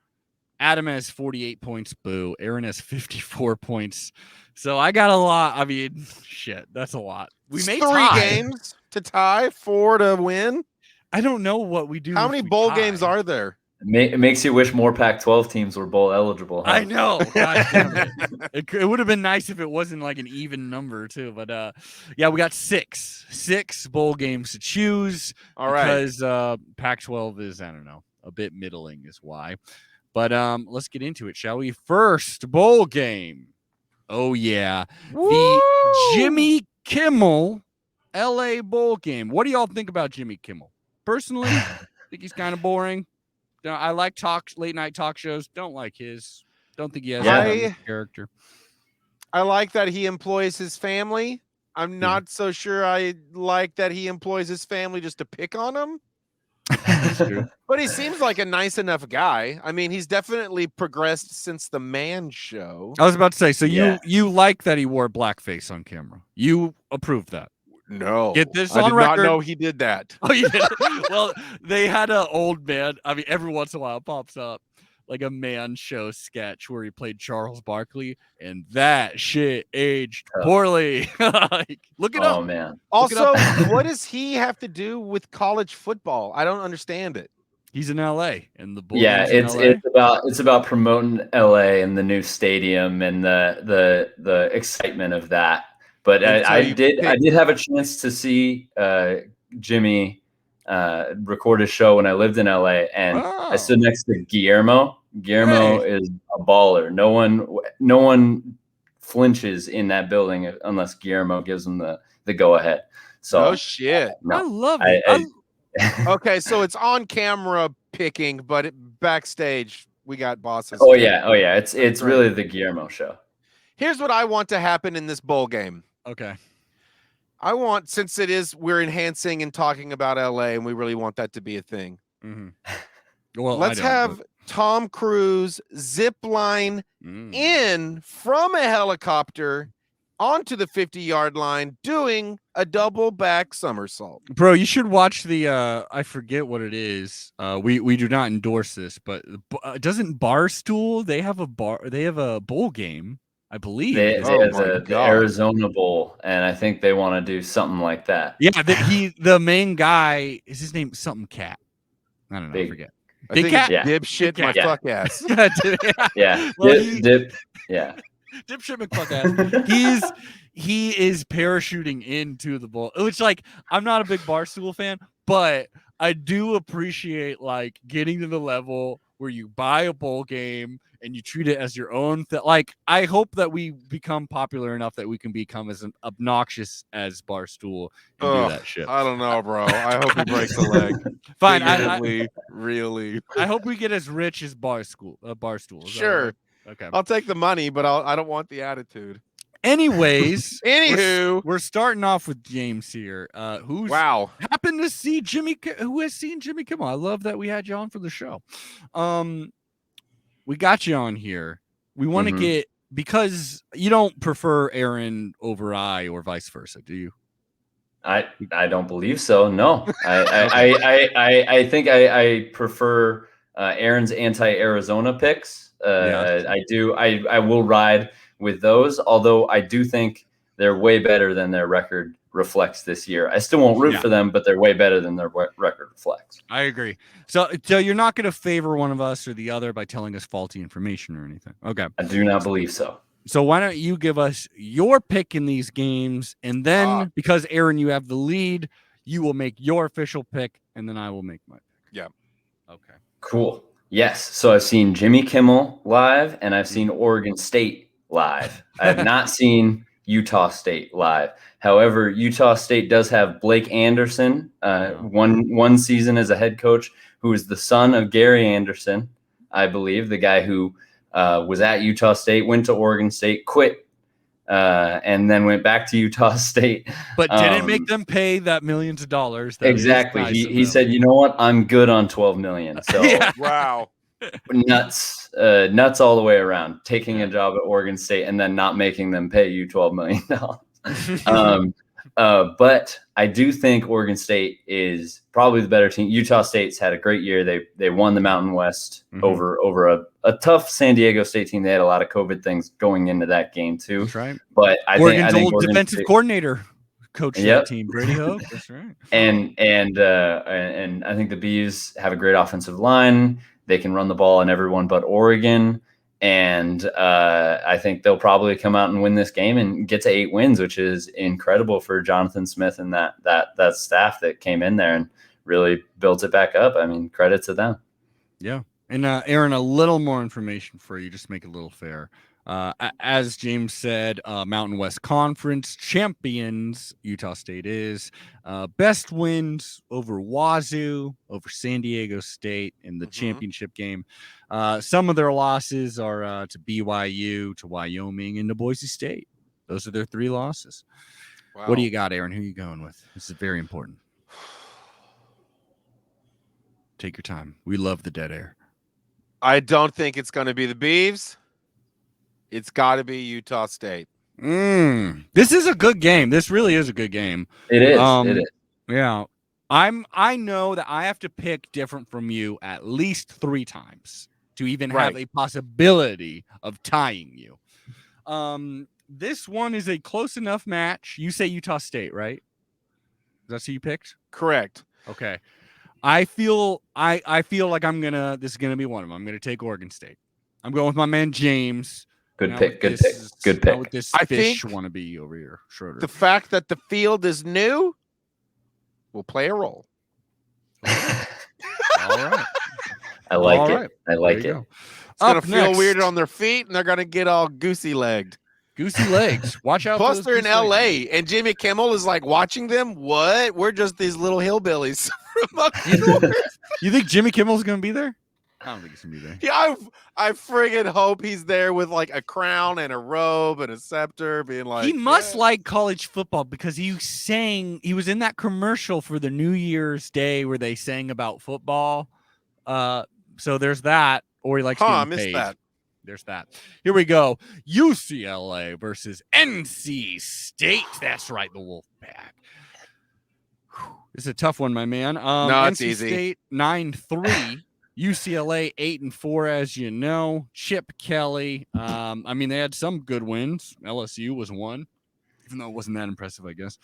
Adam has 48 points. Boo. Aaron has 54 points. So I got a lot. I mean, shit, that's a lot. We made 3 games to tie, 4 to win. I don't know what we do. How many bowl games are there? It makes you wish more Pac-12 teams were bowl eligible. Huh? I know. God damn it. It would have been nice if it wasn't like an even number too. But yeah, we got 6 bowl games to choose. All right. Because Pac-12 is, I don't know, a bit middling is why. But let's get into it, shall we? First bowl game. Oh yeah. Woo! The Jimmy Kimmel LA bowl game. What do y'all think about Jimmy Kimmel? Personally, I think he's kind of boring. I like late night talk shows. Don't like his. Don't think he has a character. I like that he employs his family. I'm not so sure I like that he employs his family just to pick on him. But he seems like a nice enough guy. I mean, he's definitely progressed since the Man Show. I was about to say, so you like that he wore blackface on camera. You approve that. No, get this I on did record. not know he did that. Oh, you did? Well, they had an old man. I mean, every once in a while it pops up like a Man Show sketch where he played Charles Barkley, and that shit aged poorly. Like, look it up. Oh man. Also, what does he have to do with college football? I don't understand it. He's in LA, and the Bulls. Yeah, it's about promoting LA and the new stadium and the excitement of that. But I did have a chance to see Jimmy record his show when I lived in LA, and I stood next to Guillermo. Guillermo is a baller. No one flinches in that building unless Guillermo gives them the go ahead. So no shit. I love it. Okay, so it's on camera picking, but backstage we got bosses. Oh yeah. It's really the Guillermo show. Here's what I want to happen in this bowl game. Okay. I want, since we're enhancing and talking about LA, and we really want that to be a thing. Mm-hmm. Well, let's have Tom Cruise zip line in from a helicopter onto the 50-yard line doing a double back somersault. Bro, you should watch the I forget what it is. We do not endorse this, but doesn't Barstool, they have a bowl game, I believe. They have the Arizona Bowl, and I think they want to do something like that. Yeah, the main guy, is his name something Cat? I don't know, I forget. Big Cat? Dipshit my fuck ass. Yeah. Dipshit McFuck ass. He is parachuting into the bowl, which, like, I'm not a big Barstool fan, but I do appreciate like getting to the level where you buy a bowl game and you treat it as your own. Like, I hope that we become popular enough that we can become as obnoxious as Barstool and do that shit. I don't know, bro. I hope he breaks a leg. Fine. Really. I hope we get as rich as Barstool. Sure. Okay. I'll take the money, but I don't want the attitude. Anyways, anywho, we're starting off with James here. Who happened to see who has seen Jimmy Kimmel? I love that we had you on for the show. We got you on here. We want to get, because you don't prefer Aaron over I or vice versa, do you? I don't believe so. No, I think I prefer Aaron's anti-Arizona picks. I do. I will ride with those, although I do think they're way better than their record reflects this year. I still won't root for them, but they're way better than their record reflects. I agree. So you're not going to favor one of us or the other by telling us faulty information or anything. Okay. I do not believe so. So why don't you give us your pick in these games, and then because Aaron, you have the lead, You will make your official pick, and then I will make my pick. Yeah. Okay. Cool. Yes. So I've seen Jimmy Kimmel live, and I've seen Oregon State live. I have not seen Utah State live. However, Utah State does have Blake Anderson, one season as a head coach, who is the son of Gary Anderson, I believe, the guy who was at Utah State, went to Oregon State, quit, and then went back to Utah State. But didn't make them pay that millions of dollars. That Exactly. Nice he said, you know what? I'm good on 12 million. So Wow. nuts all the way around, taking a job at Oregon State and then not making them pay you $12 million. But I do think Oregon State is probably the better team. Utah State's had a great year. They won the Mountain West over a tough San Diego State team. They had a lot of COVID things going into that game too. That's right. But I Oregon's think old Oregon defensive State, coordinator coach that team, Brady Hoke. That's right. And I think the Bees have a great offensive line. They can run the ball on everyone but Oregon. And I think they'll probably come out and win this game and get to 8 wins, which is incredible for Jonathan Smith and that staff that came in there and really built it back up. I mean, credit to them. Yeah. And Aaron, a little more information for you, just to make it a little fair. As James said, Mountain West Conference champions, Utah State is. Best wins over Wazoo, over San Diego State in the championship game. Some of their losses are to BYU, to Wyoming, and to Boise State. Those are their 3 losses. Wow. What do you got, Aaron? Who are you going with? This is very important. Take your time. We love the dead air. I don't think it's going to be the Beavs. It's got to be Utah State. This is a good game. This really is a good game. It is. It is. Yeah. I know that I have to pick different from you at least 3 times to even have a possibility of tying you. This one is a close enough match. You say Utah State, right? That's who you picked? Correct. Okay. I feel like this is gonna be one of them. I'm gonna take Oregon State. I'm going with my man James. Good pick. Good pick. With this fish wannabe over here, Schroeder. The fact that the field is new will play a role. All right. I like it. I like it. It's going to feel weird on their feet, and they're going to get all goosey-legged. Goosey legs. Watch out. Plus, they're in L.A., and Jimmy Kimmel is like watching them. What? We're just these little hillbillies from up north. You think Jimmy Kimmel's going to be there? I don't think he's going to be there. Yeah, I friggin' hope he's there with like a crown and a robe and a scepter, being like. He must like college football because he was in that commercial for the New Year's Day where they sang about football. So there's that. Or he likes I getting missed paid. that. There's that. Here we go. UCLA versus NC State. That's right, the Wolfpack. This is a tough one, my man. No, it's NC easy. State 9-3. UCLA 8-4, as you know. Chip Kelly. I mean, they had some good wins. LSU was one, even though it wasn't that impressive, I guess.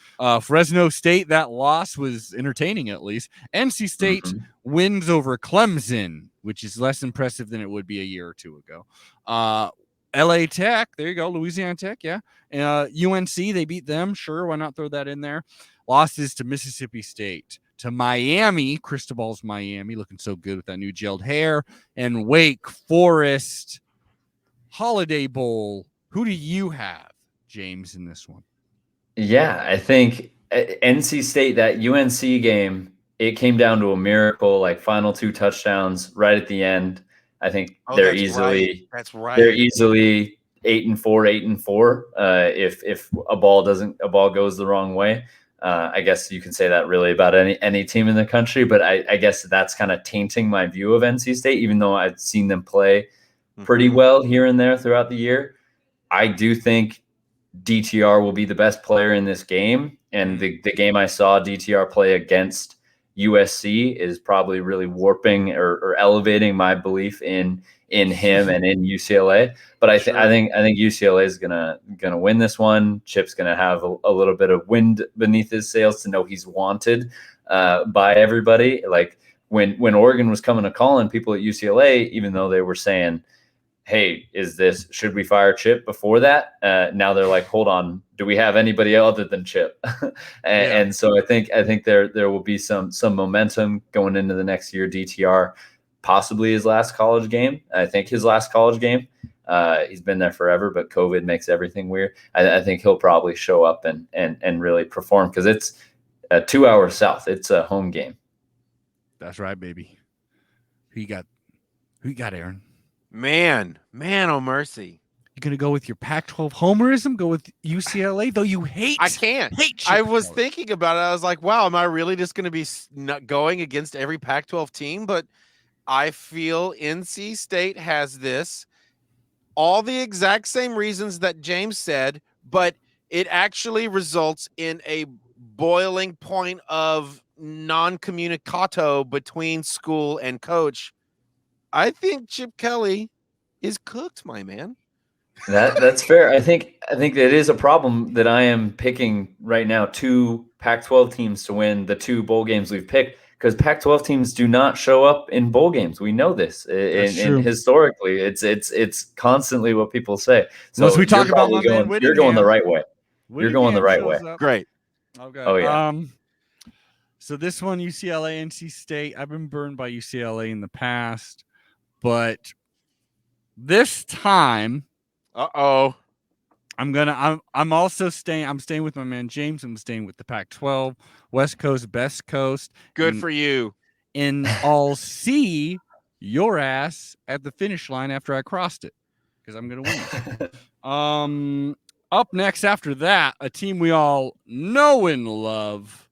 Fresno State, that loss was entertaining at least. NC State wins over Clemson, which is less impressive than it would be a year or 2 ago. LA Tech, there you go. Louisiana Tech, yeah. UNC, they beat them. Sure, why not throw that in there? Losses to Mississippi State, to Miami. Cristobal's Miami, looking so good with that new gelled hair. And Wake Forest, Holiday Bowl. Who do you have, James, in this one? Yeah, I think NC State, that UNC game, it came down to a miracle, like final 2 touchdowns right at the end. I think they're easily 8-4, 8-4. If a ball goes the wrong way. I guess you can say that really about any team in the country, but I guess that's kind of tainting my view of NC State, even though I've seen them play pretty well here and there throughout the year. I do think DTR will be the best player in this game, and the game I saw DTR play against USC is probably really warping or elevating my belief in him and in UCLA. But I think UCLA is gonna win this one. Chip's gonna have a little bit of wind beneath his sails to know he's wanted by everybody. Like when Oregon was coming to calling people at UCLA, even though they were saying hey, should we fire Chip before that? Now they're like, hold on, do we have anybody other than Chip? and so I think there will be some momentum going into the next year. DTR, possibly his last college game. I think his last college game. He's been there forever, but COVID makes everything weird. I think he'll probably show up and really perform because it's 2 hours south. It's a home game. That's right, baby. Who you got, Aaron? Man, oh mercy. You gonna go with your Pac-12 homerism? Go with UCLA, though you hate. I can't. I was thinking about it. I was like, wow, am I really just gonna be going against every Pac-12 team? But I feel NC State has this, all the exact same reasons that James said, but it actually results in a boiling point of non-communicato between school and coach. I think Chip Kelly is cooked, my man. That's fair. I think that is a problem that I am picking right now 2 Pac-12 teams to win the 2 bowl games we've picked, because Pac-12 teams do not show up in bowl games. We know this, and historically, it's constantly what people say. So once we talk about my man Whittingham, you're going the right way. You're going the right way. Great. Okay. Oh yeah. So this one, UCLA, NC State. I've been burned by UCLA in the past, but this time, I'm also staying. I'm staying with my man James. I'm staying with the Pac-12, West Coast, best coast. Good for you. And I'll see your ass at the finish line after I crossed it, because I'm gonna win. Up next after that, a team we all know and love,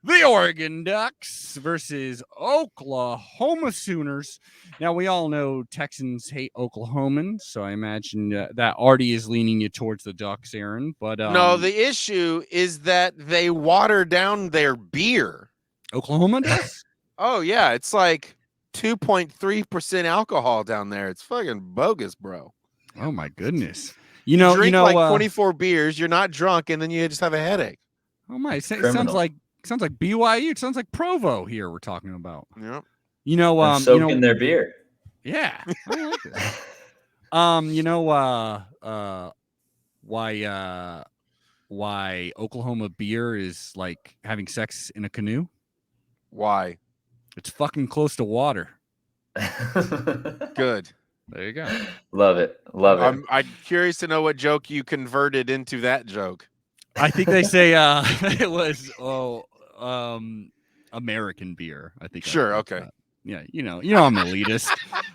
the Oregon Ducks versus Oklahoma Sooners. Now, we all know Texans hate Oklahomans, so I imagine that already is leaning you towards the Ducks, Aaron. But no, the issue is that they water down their beer. Oklahoma does? Oh, yeah. It's like 2.3% alcohol down there. It's fucking bogus, bro. Oh, my goodness. You drink like 24 beers, you're not drunk, and then you just have a headache. Oh, my. It sounds like BYU. It sounds like Provo here we're talking about. Yeah. Soaking their beer. Yeah. I like that. Why Oklahoma beer is like having sex in a canoe? Why? It's fucking close to water. Good. There you go. Love it. I'm curious to know what joke you converted into that joke. I think they say it was American beer. I think. Sure. Okay. Yeah, I'm elitist.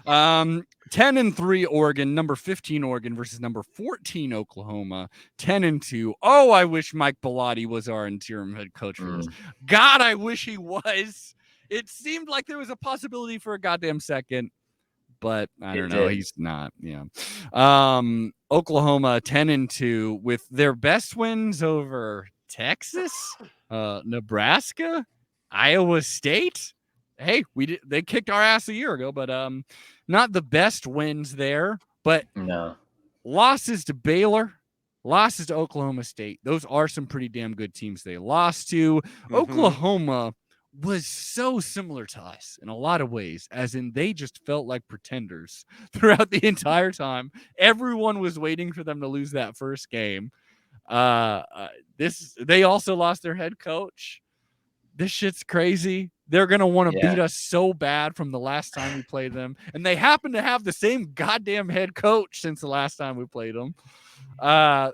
10-3 Oregon, number 15 Oregon versus number 14 Oklahoma. 10-2. Oh, I wish Mike Bellotti was our interim head coach for this. God, I wish he was. It seemed like there was a possibility for a goddamn second, but I don't know. He's not. Yeah. Oklahoma 10-2 with their best wins over Texas, Nebraska, Iowa State. Hey, they kicked our ass a year ago, but not the best wins there. But no losses to Baylor, losses to Oklahoma State. Those are some pretty damn good teams they lost to. Mm-hmm. Oklahoma was so similar to us in a lot of ways, as in they just felt like pretenders throughout the entire time. Everyone was waiting for them to lose that first game. They also lost their head coach. This shit's crazy. They're going to want to beat us so bad from the last time we played them. And they happen to have the same goddamn head coach since the last time we played them. Man,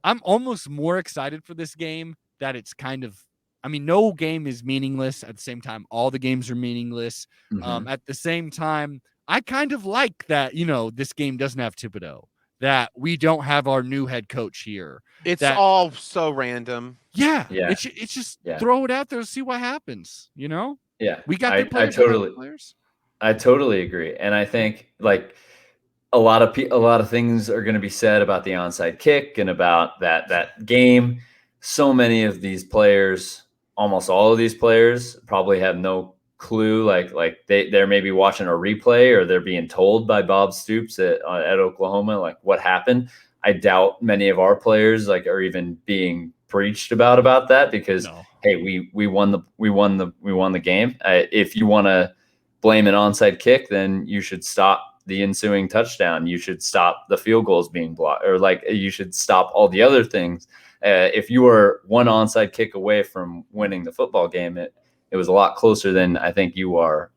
I'm almost more excited for this game that it's kind of, no game is meaningless. At the same time, all the games are meaningless. Mm-hmm. At the same time, I kind of like that, this game doesn't have Thibodeau, that we don't have our new head coach here. It's all so random. Yeah. It's just throw it out there and see what happens, Yeah. We got the players. I totally agree. And I think like a lot of things are going to be said about the onside kick and about that game. So many of these players, almost all of these players, probably have no clue. Like they're maybe watching a replay or they're being told by Bob Stoops at Oklahoma like what happened. I doubt many of our players are even being preached about that because hey, we won the game. If you want to blame an onside kick, then you should stop the ensuing touchdown. You should stop the field goals being blocked, or like you should stop all the other things. If you were one onside kick away from winning the football game, it was a lot closer than I think you are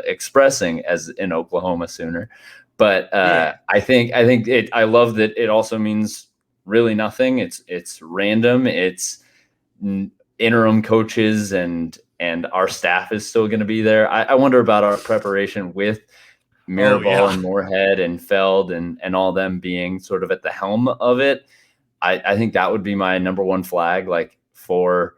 expressing as an Oklahoma Sooner. But I think I love that it also means really nothing. It's random. It's interim coaches and our staff is still going to be there. I wonder about our preparation with Mirabal and Moorhead and Feld and all them being sort of at the helm of it. I think that would be my number one flag, like for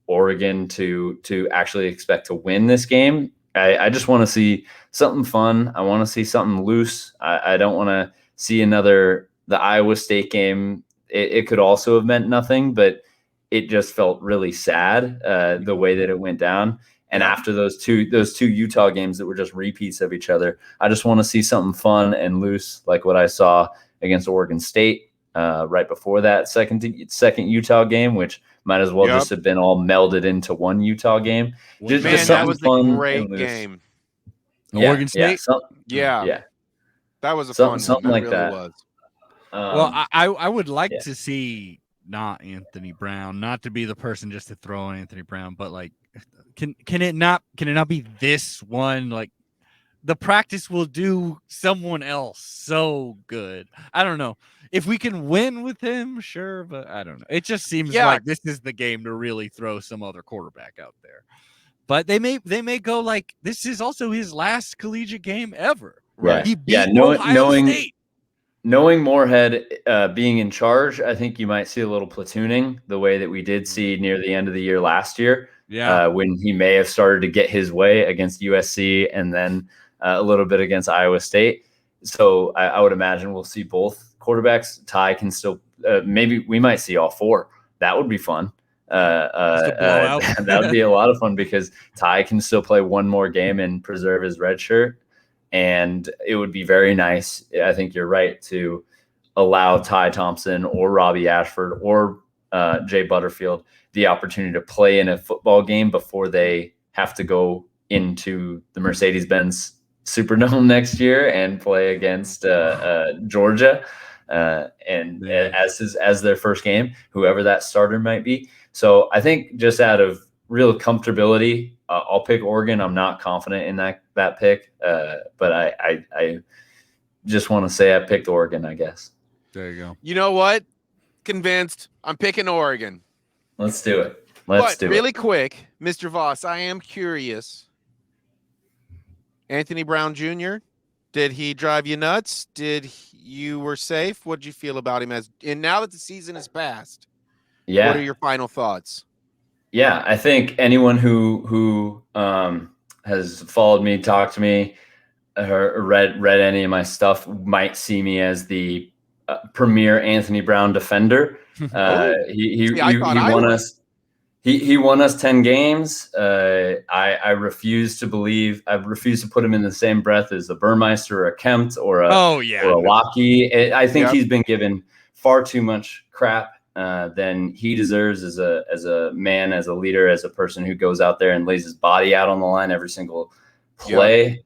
Oregon to actually expect to win this game. I just want to see something fun. I want to see something loose. I don't want to see the Iowa State game. It could also have meant nothing, but it just felt really sad the way that it went down. And after those two Utah games that were just repeats of each other, I just want to see something fun and loose, like what I saw against Oregon State right before that second Utah game, which might as well just have been all melded into one Utah game. Just that was a great game. Oregon State? That was a fun something one. Like that. Was. Well, I would like to see not Anthony Brown, not to be the person just to throw on Anthony Brown, but like, can it not be this one? Like, the practice will do someone else so good. I don't know if we can win with him, sure, but I don't know. It just seems like this is the game to really throw some other quarterback out there. But they may go like, this is also his last collegiate game ever. Right? He beat Ohio State. Knowing Moorhead being in charge, I think you might see a little platooning the way that we did see near the end of the year last year. When he may have started to get his way against USC and then a little bit against Iowa State. So I would imagine we'll see both quarterbacks. Ty can still maybe we might see all four. That would be fun. That would be a lot of fun because Ty can still play one more game and preserve his red shirt. And it would be very nice, I think you're right, to allow Ty Thompson or Robbie Ashford or Jay Butterfield the opportunity to play in a football game before they have to go into the Mercedes-Benz Superdome next year and play against Georgia as their first game, whoever that starter might be. So I think just out of real comfortability, I'll pick Oregon. I'm not confident in that pick, but I just want to say I picked Oregon, I guess. There you go. You know what? Convinced. I'm picking Oregon. Let's do it. Really quick, Mr. Voss, I am curious. Anthony Brown Jr., did he drive you nuts? You were safe? What did you feel about him and now that the season has passed? Yeah. What are your final thoughts? Yeah, I think anyone who has followed me, talked to me, or read any of my stuff might see me as the premier Anthony Brown defender. He won us. He won us 10 games. I refuse to put him in the same breath as a Burmeister or a Kempt or a Lockie. I think he's been given far too much crap than he deserves as a man, as a leader, as a person who goes out there and lays his body out on the line every single play,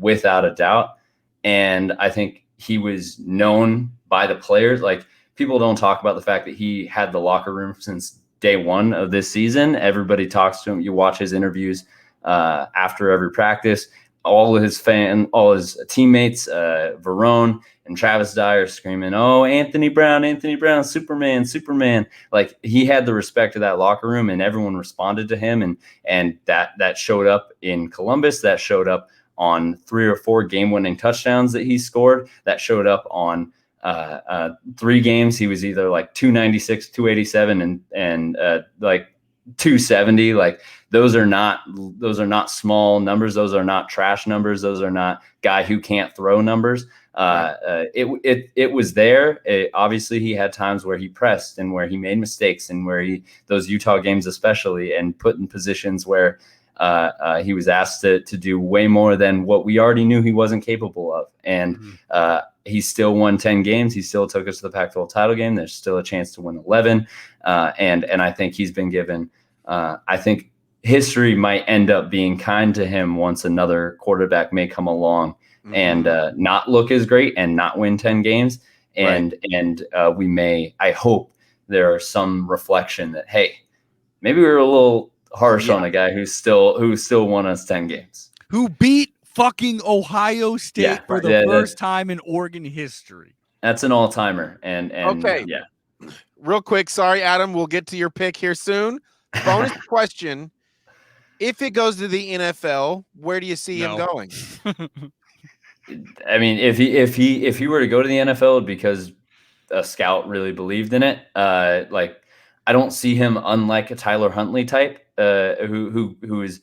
without a doubt. And I think he was known by the players. Like, people don't talk about the fact that he had the locker room since day one of this season. Everybody talks to him. You watch his interviews after every practice. All his teammates, Verone and Travis Dyer, screaming, "Oh, Anthony Brown, Superman, Superman!" Like, he had the respect of that locker room, and everyone responded to him, and that showed up in Columbus. That showed up on 3 or 4 game-winning touchdowns that he scored. That showed up on 3 games. He was either like 296, 287, and like 270. Like, those are not small numbers. Those are not trash numbers. Those are not guy who can't throw numbers. It was there. Obviously, he had times where he pressed and where he made mistakes, and where those Utah games especially, and put in positions where he was asked to do way more than what we already knew he wasn't capable of. And he still won 10 games. He still took us to the Pac-12 title game. There's still a chance to win 11. And I think he's been given, I think history might end up being kind to him once another quarterback may come along and not look as great and not win 10 games. And we may, I hope there are some reflection that, hey, maybe we were a little harsh on a guy who still won us 10 games. Who beat fucking Ohio State for the first time in Oregon history. That's an all-timer. And okay. Yeah. Real quick, sorry, Adam, we'll get to your pick here soon. Bonus question. If it goes to the NFL, where do you see him going? I mean, if he were to go to the NFL because a scout really believed in it, like I don't see him, unlike a Tyler Huntley type, who is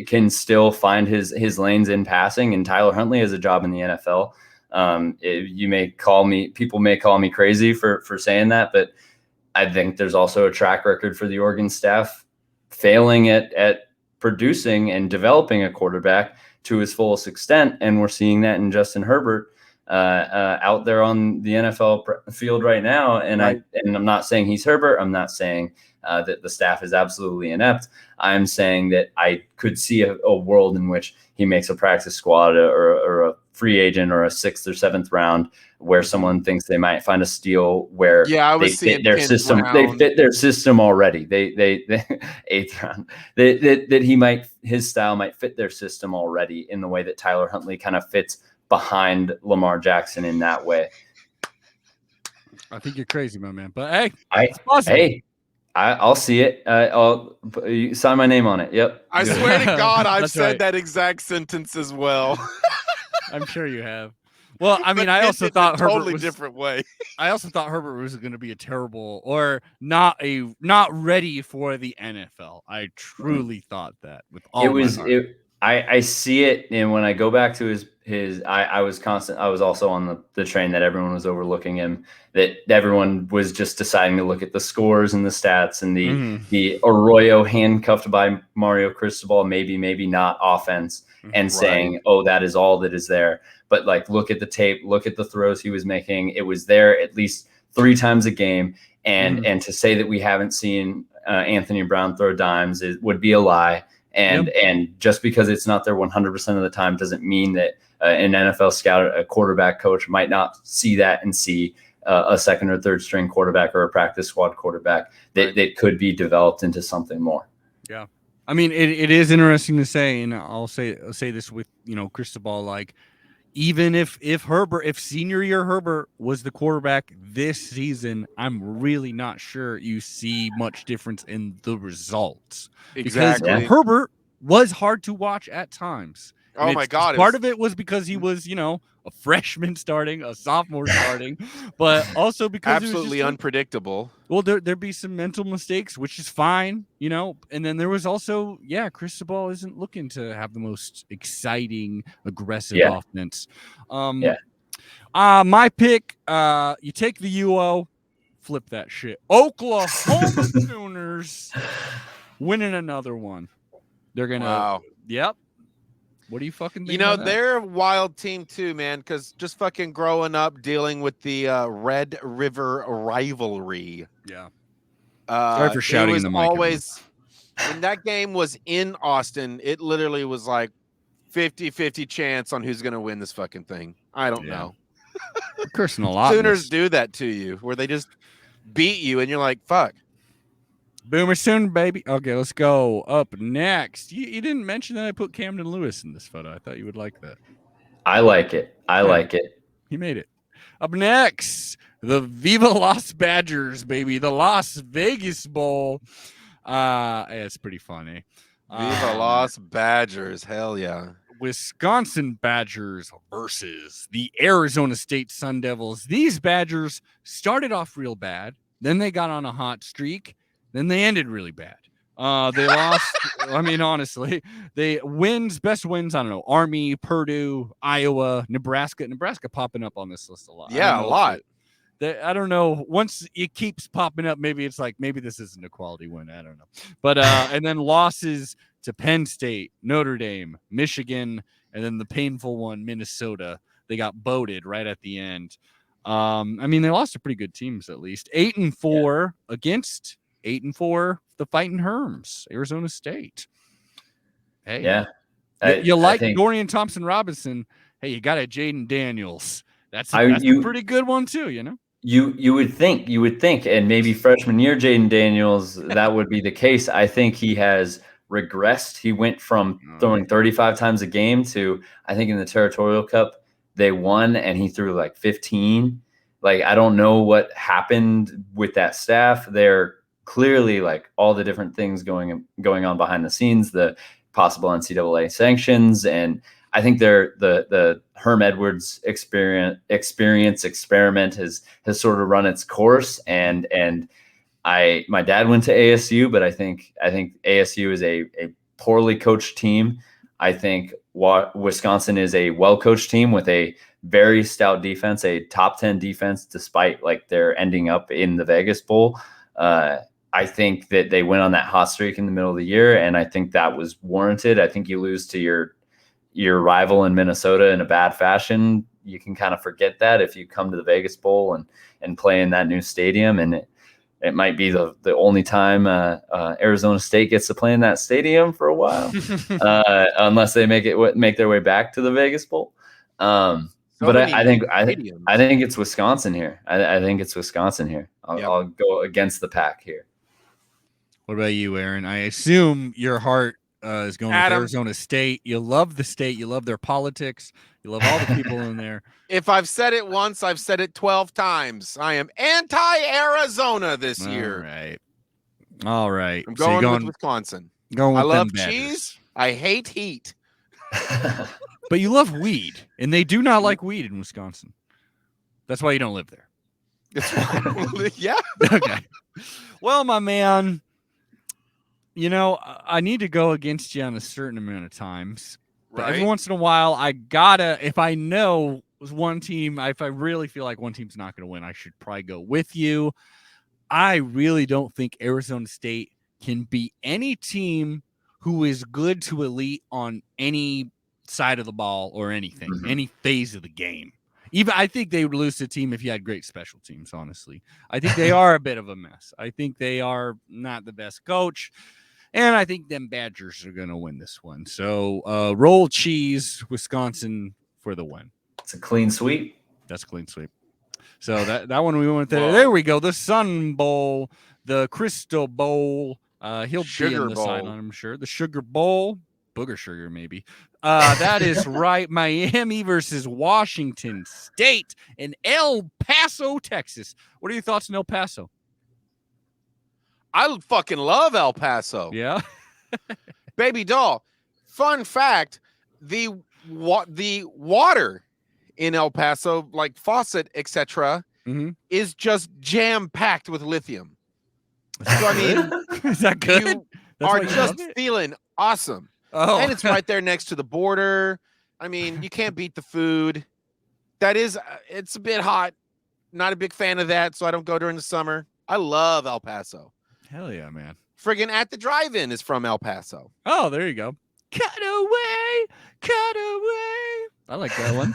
can still find his lanes in passing, and Tyler Huntley has a job in the NFL. People may call me crazy for saying that, but I think there's also a track record for the Oregon staff failing at producing and developing a quarterback to his fullest extent. And we're seeing that in Justin Herbert out there on the NFL field right now. And I'm not saying he's Herbert. I'm not saying that the staff is absolutely inept. I'm saying that I could see a world in which he makes a practice squad or a free agent or a 6th or 7th round where someone thinks they might find a steal where they fit their system. They fit their system already. They 8th round. That his style might fit their system already in the way that Tyler Huntley kind of fits behind Lamar Jackson in that way. I think you're crazy, my man. But hey, I'll see it. I'll sign my name on it. Yep. I swear to God, I've said that exact sentence as well. I'm sure you have. Well, I mean, I also thought Herbert was different way. I also thought Herbert was going to be a terrible or not ready for the NFL. I truly thought that with all my heart. I see it, and when I go back to I was also on the train that everyone was overlooking him, that everyone was just deciding to look at the scores and the stats and the Arroyo handcuffed by Mario Cristobal, maybe not offense, and saying, oh, that is all that is there. But like, look at the tape, look at the throws he was making. It was there at least 3 times a game, and to say that we haven't seen Anthony Brown throw dimes would be a lie. And just because it's not there 100% of the time doesn't mean that an NFL scout, a quarterback coach might not see that and see a 2nd or 3rd string quarterback or a practice squad quarterback that could be developed into something more. Yeah. I mean, it is interesting to say, and I'll say this with, Cristobal, like, even if senior year Herbert was the quarterback this season, I'm really not sure you see much difference in the results. Exactly. Because Herbert was hard to watch at times. Oh my God. Part of it was because he was, a freshman starting, a sophomore starting, but also because absolutely unpredictable. Well, there'd be some mental mistakes, which is fine, and then there was also, Cristobal isn't looking to have the most exciting, aggressive offense. My pick, you take the UO, flip that shit. Oklahoma Sooners winning another one. They're gonna, Yep. What do you fucking think? They're a wild team too, man, because just fucking growing up dealing with the Red River rivalry. Yeah. Sorry for shouting in the mic. When that game was in Austin, it literally was like 50-50 chance on who's going to win this fucking thing. I don't know. Cursing a lot. Sooners do that to you where they just beat you and you're like, fuck. Boomer Sooner, baby. Okay, let's go up next. You didn't mention that I put Camden Lewis in this photo. I thought you would like that. I like it. Like it. He made it. Up next, the Viva Las Badgers, baby. The Las Vegas Bowl. It's pretty funny. Viva Las Badgers. Hell yeah. Wisconsin Badgers versus the Arizona State Sun Devils. These Badgers started off real bad. Then they got on a hot streak. Then they ended really bad. They lost. I mean, honestly, best wins. I don't know. Army, Purdue, Iowa, Nebraska. Nebraska popping up on this list a lot. Yeah, a lot. I don't know. Once it keeps popping up, maybe it's like, maybe this isn't a quality win. I don't know. But and then losses to Penn State, Notre Dame, Michigan, and then the painful one, Minnesota. They got boated right at the end. I mean, they lost to pretty good teams at least. 8-4 against 8-4, the Fighting Herms, Arizona State. Hey, yeah, you I like think Dorian Thompson-Robinson. Hey, you got a Jayden Daniels. That's a pretty good one too, you know? You would think, and maybe freshman year Jayden Daniels, that would be the case. I think he has regressed. He went from throwing 35 times a game to, I think in the Territorial Cup, they won and he threw like 15. Like, I don't know what happened with that staff. They're clearly like all the different things going on behind the scenes, the possible NCAA sanctions, and I think the Herm Edwards experiment has sort of run its course, and my dad went to ASU, but I think ASU is a poorly coached team. I think Wisconsin is a well coached team with a very stout defense, a top 10 defense, despite like they're ending up in the Vegas Bowl. I think that they went on that hot streak in the middle of the year, and I think that was warranted. I think you lose to your rival in Minnesota in a bad fashion, you can kind of forget that if you come to the Vegas Bowl and play in that new stadium. And it might be the only time Arizona State gets to play in that stadium for a while, unless they make their way back to the Vegas Bowl. But I think it's Wisconsin here. I think it's Wisconsin here. I'll go against the pack here. What about you, Aaron? I assume your heart is going with Arizona State. You love the state. You love their politics. You love all the people in there. If I've said it once, I've said it 12 times. I am anti-Arizona this year. All right. I'm going with Wisconsin. Going with I love cheese. I hate heat. But you love weed, and they do not like weed in Wisconsin. That's why you don't live there. Yeah. Okay. Well, my man, you know, I need to go against you on a certain amount of times. But every once in a while, I gotta, if I know one team, if I really feel like one team's not going to win, I should probably go with you. I really don't think Arizona State can beat any team who is good to elite on any side of the ball or anything, any phase of the game. Even I think they would lose to a team if you had great special teams, honestly. I think they are a bit of a mess. I think they are not the best coach. And I think them Badgers are going to win this one. So roll cheese, Wisconsin for the win. It's a clean sweep. That's a clean sweep. So that one we went there. There we go. The Sun Bowl, the Crystal Bowl. He'll be in the sideline, I'm sure. The Sugar Bowl. Booger sugar, maybe. That is right. Miami versus Washington State in El Paso, Texas. What are your thoughts on El Paso? I fucking love El Paso. Yeah. Baby doll. Fun fact, the water in El Paso, like faucet, etc., is just jam-packed with lithium. So, I mean, is that good? You are just feeling awesome. Oh. And it's right there next to the border. I mean, you can't beat the food. It's a bit hot. Not a big fan of that, so I don't go during the summer. I love El Paso. Hell yeah, man. Friggin' At the Drive-In is from El Paso. Oh, there you go. Cut away. I like that one.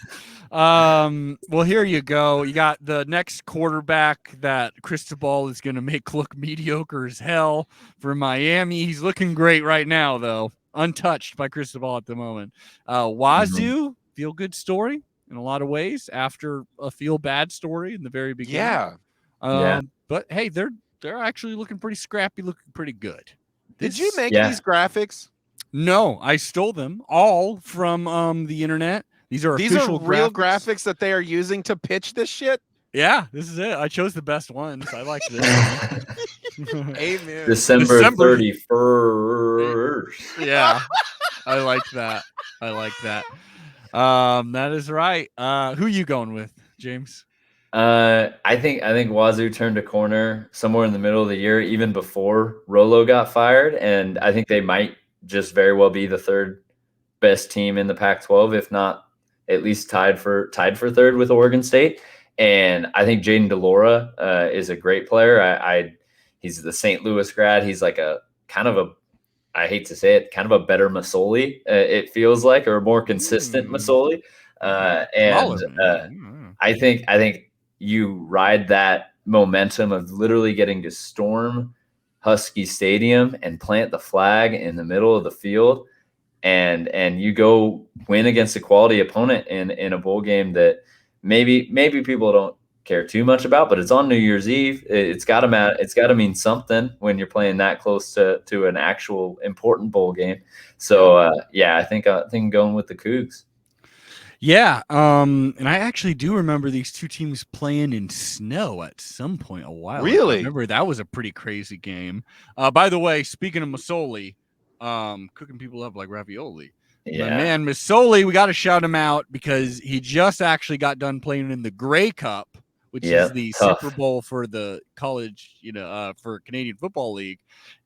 Well, here you go. You got the next quarterback that Cristobal is going to make look mediocre as hell for Miami. He's looking great right now, though. Untouched by Cristobal at the moment. Wazoo, feel good story in a lot of ways after a feel bad story in the very beginning. Yeah. But hey, they're actually looking pretty scrappy, looking pretty good. Did you make these graphics? No, I stole them all from the internet. These are real graphics that they are using to pitch this shit. Yeah, this is it. I chose the best ones. I like this. Amen. December 31st. Yeah, I like that. That is right. Who you going with, James? I think Wazoo turned a corner somewhere in the middle of the year, even before Rolo got fired, and I think they might just very well be the third best team in the Pac-12, if not at least tied for third with Oregon State. And I think Jayden Delora is a great player. He's the St. Louis grad. He's like a kind of a, I hate to say it, kind of a better Masoli, it feels like, or a more consistent Masoli. I think you ride that momentum of literally getting to storm Husky Stadium and plant the flag in the middle of the field. and you go win against a quality opponent in a bowl game that maybe people don't care too much about, but it's on New Year's Eve. It's got to mean something when you're playing that close to an actual important bowl game. So I think I'm going with the Cougs. Yeah, and I actually do remember these two teams playing in snow at some point a while ago. Really? I remember that was a pretty crazy game. By the way, speaking of Masoli, cooking people up like ravioli. Yeah. My man Masoli, we got to shout him out because he just actually got done playing in the Grey Cup, which is the Super Bowl for the college, for Canadian Football League.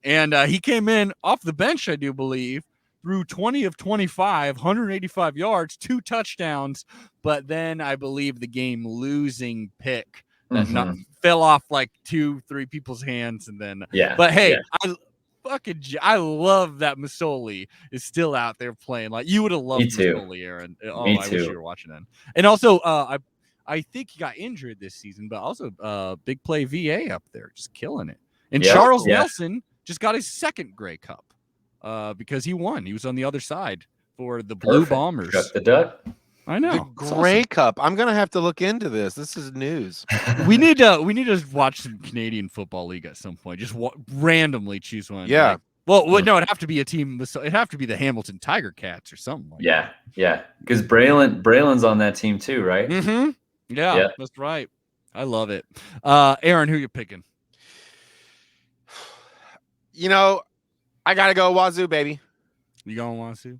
And he came in off the bench, I do believe, threw 20 of 25, 185 yards, 2 touchdowns, but then I believe the game losing pick that fell off like 2-3 people's hands. And then, but hey, I love that Masoli is still out there playing. Like, you would have loved Masoli, Aaron. Oh, I wish you were watching him. And also, I think he got injured this season, but also big play VA up there, just killing it. And Charles Nelson just got his second Grey Cup because he won. He was on the other side for the Blue Bombers. Struck the duck. I know. The Grey Cup. I'm gonna have to look into this. This is news. we need to watch some Canadian Football League at some point. Just randomly choose one. Yeah. Well, no, it'd have to be a team. It'd have to be the Hamilton Tiger Cats or something like that. Yeah. Because Braylon's on that team too, right? Mm-hmm. Yeah, that's right. I love it. Aaron, who you picking? I gotta go Wazoo, baby. You going Wazoo?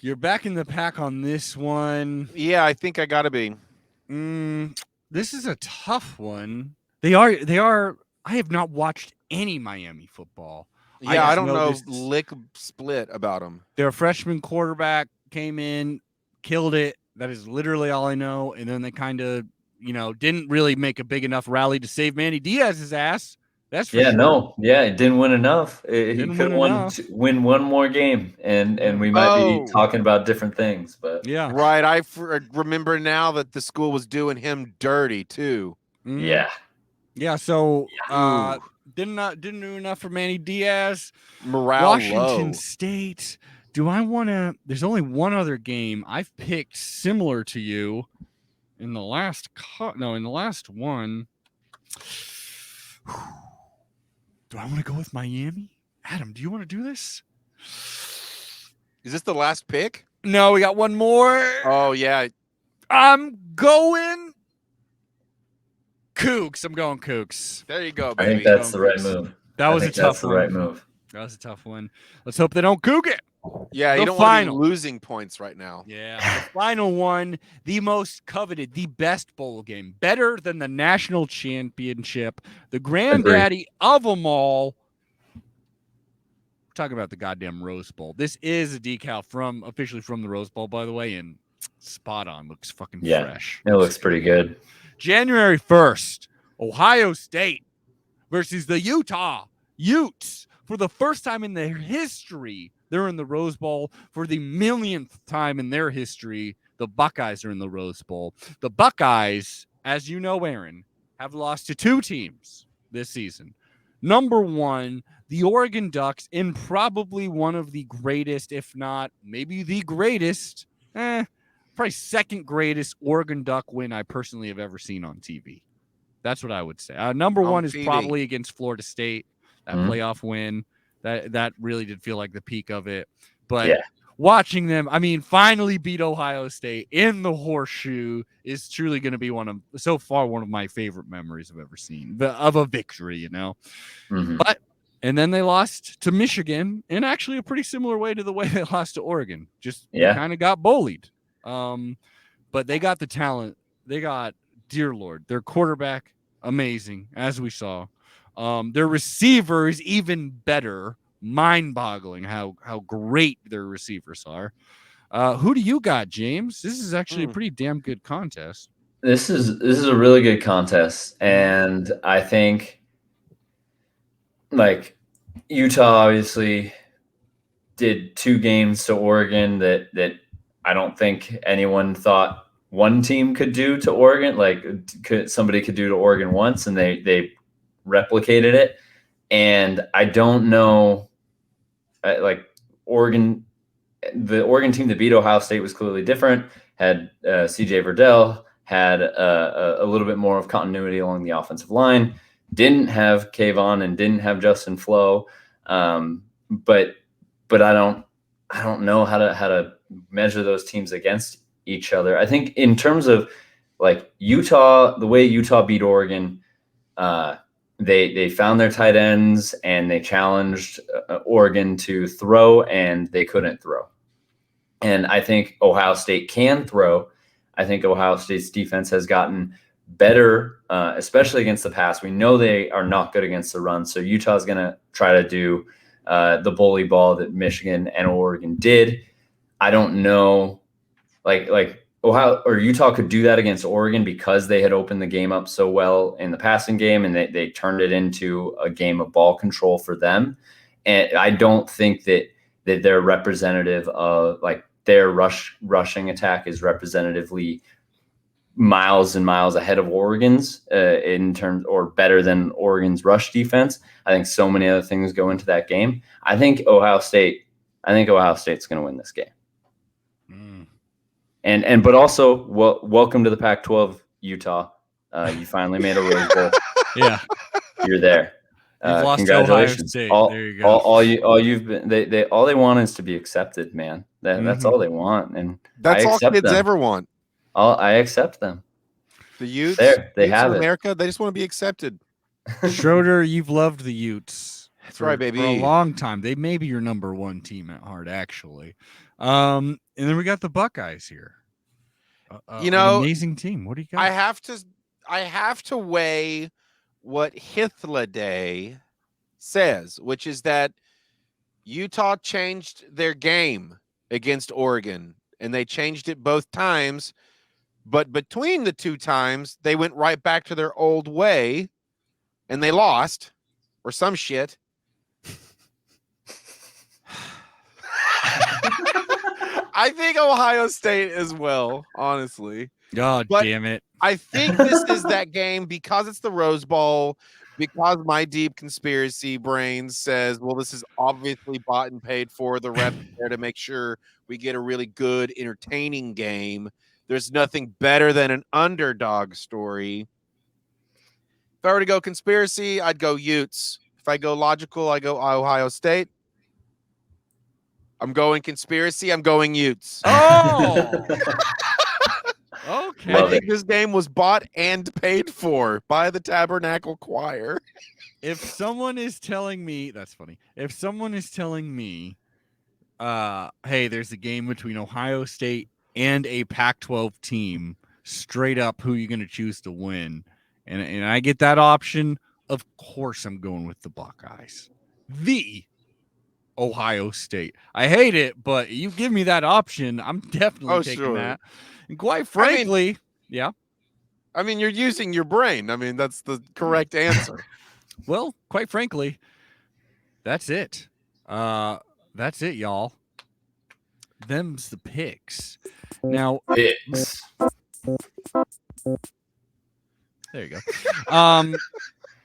You're back in the pack on this one. Yeah, I think I gotta be. This is a tough one. They are. I have not watched any Miami football. Yeah, I don't know lick split about them. Their freshman quarterback came in, killed it. That is literally all I know. And then they kind of, didn't really make a big enough rally to save Manny Diaz's ass. That's for sure. It didn't win enough. He could win one more game, and we might be talking about different things. But right. I remember now that the school was doing him dirty too. Yeah. So didn't do enough for Manny Diaz. Morale Washington low. State. Do I want to? There's only one other game I've picked similar to you in the last one. Do I want to go with Miami? Adam, do you want to do this? Is this the last pick? No, we got one more. Oh, yeah. I'm going Cougs. I'm going Cougs. There you go, baby. I think that's the right move. That was a tough one. Right move. That was a tough one. Let's hope they don't Coug it. Yeah, you don't want to be losing points right now. Yeah, the final one, the most coveted, the best bowl game, better than the national championship, the granddaddy of them all. We're talking about the goddamn Rose Bowl. This is a decal officially from the Rose Bowl, by the way, and spot on. Looks fucking fresh. It looks pretty good. January 1st, Ohio State versus the Utah Utes. For the first time in their history, they're in the Rose Bowl. For the millionth time in their history, the Buckeyes are in the Rose Bowl. The Buckeyes, as you know, Aaron, have lost to 2 teams this season. Number 1, the Oregon Ducks, in probably one of the greatest, if not maybe the greatest, probably second greatest Oregon Duck win I personally have ever seen on TV. That's what I would say. Number 1 is probably against Florida State. That playoff win, that really did feel like the peak of it. But watching them, finally beat Ohio State in the horseshoe is truly going to be one of my favorite memories I've ever seen of a victory, But and then they lost to Michigan in actually a pretty similar way to the way they lost to Oregon. Just kind of got bullied. But they got the talent. They got, dear Lord, their quarterback, amazing, as we saw. Their receivers even better, mind-boggling how great their receivers are. Who do you got, James? This is actually a pretty damn good contest. This is a really good contest, and I think Utah obviously did 2 games to Oregon that I don't think anyone thought one team could do to Oregon. Somebody could do to Oregon once, and they replicated it. And I don't know, Oregon, the Oregon team that beat Ohio State was clearly different. Had C.J. Verdell, had a little bit more of continuity along the offensive line. Didn't have Kayvon and didn't have Justin Flo, but I don't know how to measure those teams against each other. I think in terms of like Utah, the way Utah beat Oregon, they found their tight ends and they challenged Oregon to throw, and they couldn't throw. And I think Ohio State can throw. I think Ohio State's defense has gotten better, especially against the pass. We know they are not good against the run. So Utah's going to try to do the bully ball that Michigan and Oregon did. I don't know, like Ohio or Utah could do that against Oregon because they had opened the game up so well in the passing game, and they turned it into a game of ball control for them. And I don't think that they're representative of like their rushing attack is representatively miles and miles ahead of Oregon's in terms, or better than Oregon's rush defense. I think so many other things go into that game. I think Ohio State's going to win this game. But also, welcome to the Pac-12, Utah. You finally made a Rose Bowl. Yeah, you're there. Lost Congratulations! State. There you go. All they want is to be accepted, man. That's all they want, and that's all kids ever want. I accept them. The Utes, they have in America. They just want to be accepted. Schroeder, you've loved the Utes. That's right, baby. For a long time. They may be your number one team at heart, actually. And then we got the Buckeyes here. An amazing team. What do you got? I have to weigh what Day says, which is that Utah changed their game against Oregon, and they changed it both times. But between the two times, they went right back to their old way, and they lost, or some shit. I think Ohio State as well, honestly. God damn it. I think this is that game because it's the Rose Bowl, because my deep conspiracy brain says, well, this is obviously bought and paid for. The rep there to make sure we get a really good, entertaining game. There's nothing better than an underdog story. If I were to go conspiracy, I'd go Utes. If I go logical, I go Ohio State. I'm going conspiracy. I'm going Utes. Oh, okay. I think this game was bought and paid for by the Tabernacle Choir. If someone is telling me, that's funny. If someone is telling me, hey, there's a game between Ohio State and a Pac-12 team, straight up, who you going to choose to win? And I get that option. Of course, I'm going with the Buckeyes. The Ohio State. I hate it, but you give me that option, I'm definitely taking that. And quite frankly, yeah. I mean, you're using your brain. I mean, that's the correct answer. Well, quite frankly, that's it. That's it, y'all. Them's the picks. Now, picks. There you go.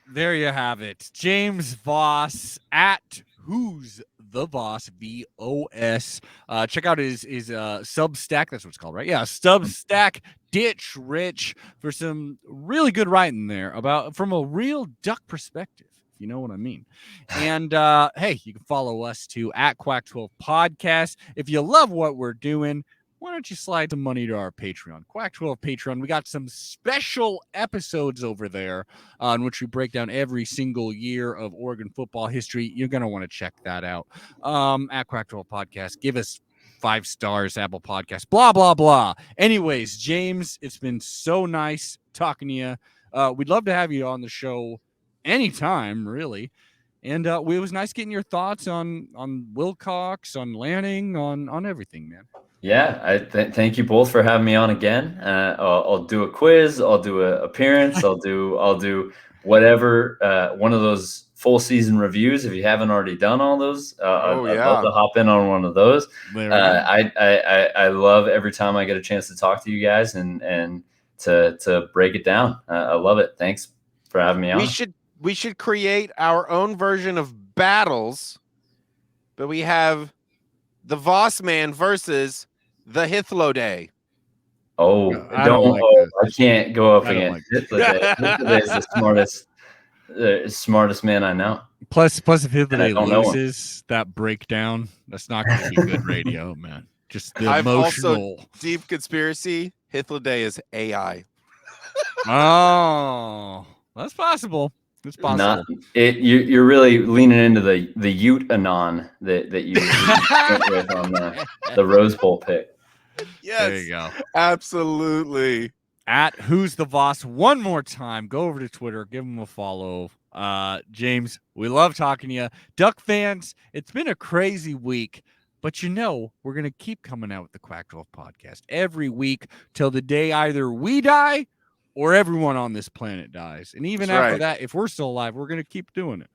There you have it. James Voss at Who's the Voss, VOS. Check out his Substack. That's what it's called, right? Yeah, Substack Ditch Rich for some really good writing there from a real duck perspective, if you know what I mean. And hey, you can follow us too at Quack12 Podcast. If you love what we're doing, why don't you slide some money to our Patreon, Quack12 Patreon. We got some special episodes over there in which we break down every single year of Oregon football history. You're going to want to check that out at Quack12 Podcast. Give us 5 stars, Apple Podcasts, blah, blah, blah. Anyways, James, it's been so nice talking to you. We'd love to have you on the show anytime, really. And it was nice getting your thoughts on Wilcox, on Lanning, on everything, man. Yeah, thank you both for having me on again. I'll do a quiz. I'll do an appearance. I'll do whatever. One of those full season reviews. If you haven't already done all those, I'd love to hop in on one of those. I love every time I get a chance to talk to you guys and to break it down. I love it. Thanks for having me on. We should create our own version of battles, but we have the Voss man versus the Hithlo Day. Oh, I don't like this. I can't go up I don't against like Hithlo Day. Hithlo Day is the smartest man I know. Plus, if Hithlo And I Day don't know him. loses that breakdown, that's not going to be good radio, man. Just the I've also emotional. deep conspiracy. Hithlo Day is AI. Oh, that's possible. It's possible. You're really leaning into the Ute Anon that you went with on the Rose Bowl pick. Yes, there you go. Absolutely. At Who's the Voss one more time. Go over to Twitter, give him a follow. James, we love talking to you. Duck fans, it's been a crazy week, but we're going to keep coming out with the Quack 12 podcast every week till the day either we die or everyone on this planet dies. And even after that, if we're still alive, we're going to keep doing it.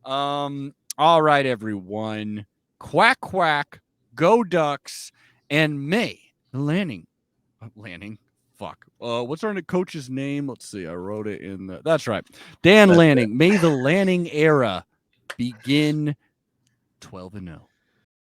All right, everyone. Quack, quack, go Ducks, and may the Lanning. Fuck. What's our coach's name? Let's see. I wrote it in the. That's right. Dan Lanning. May the Lanning era begin 12-0.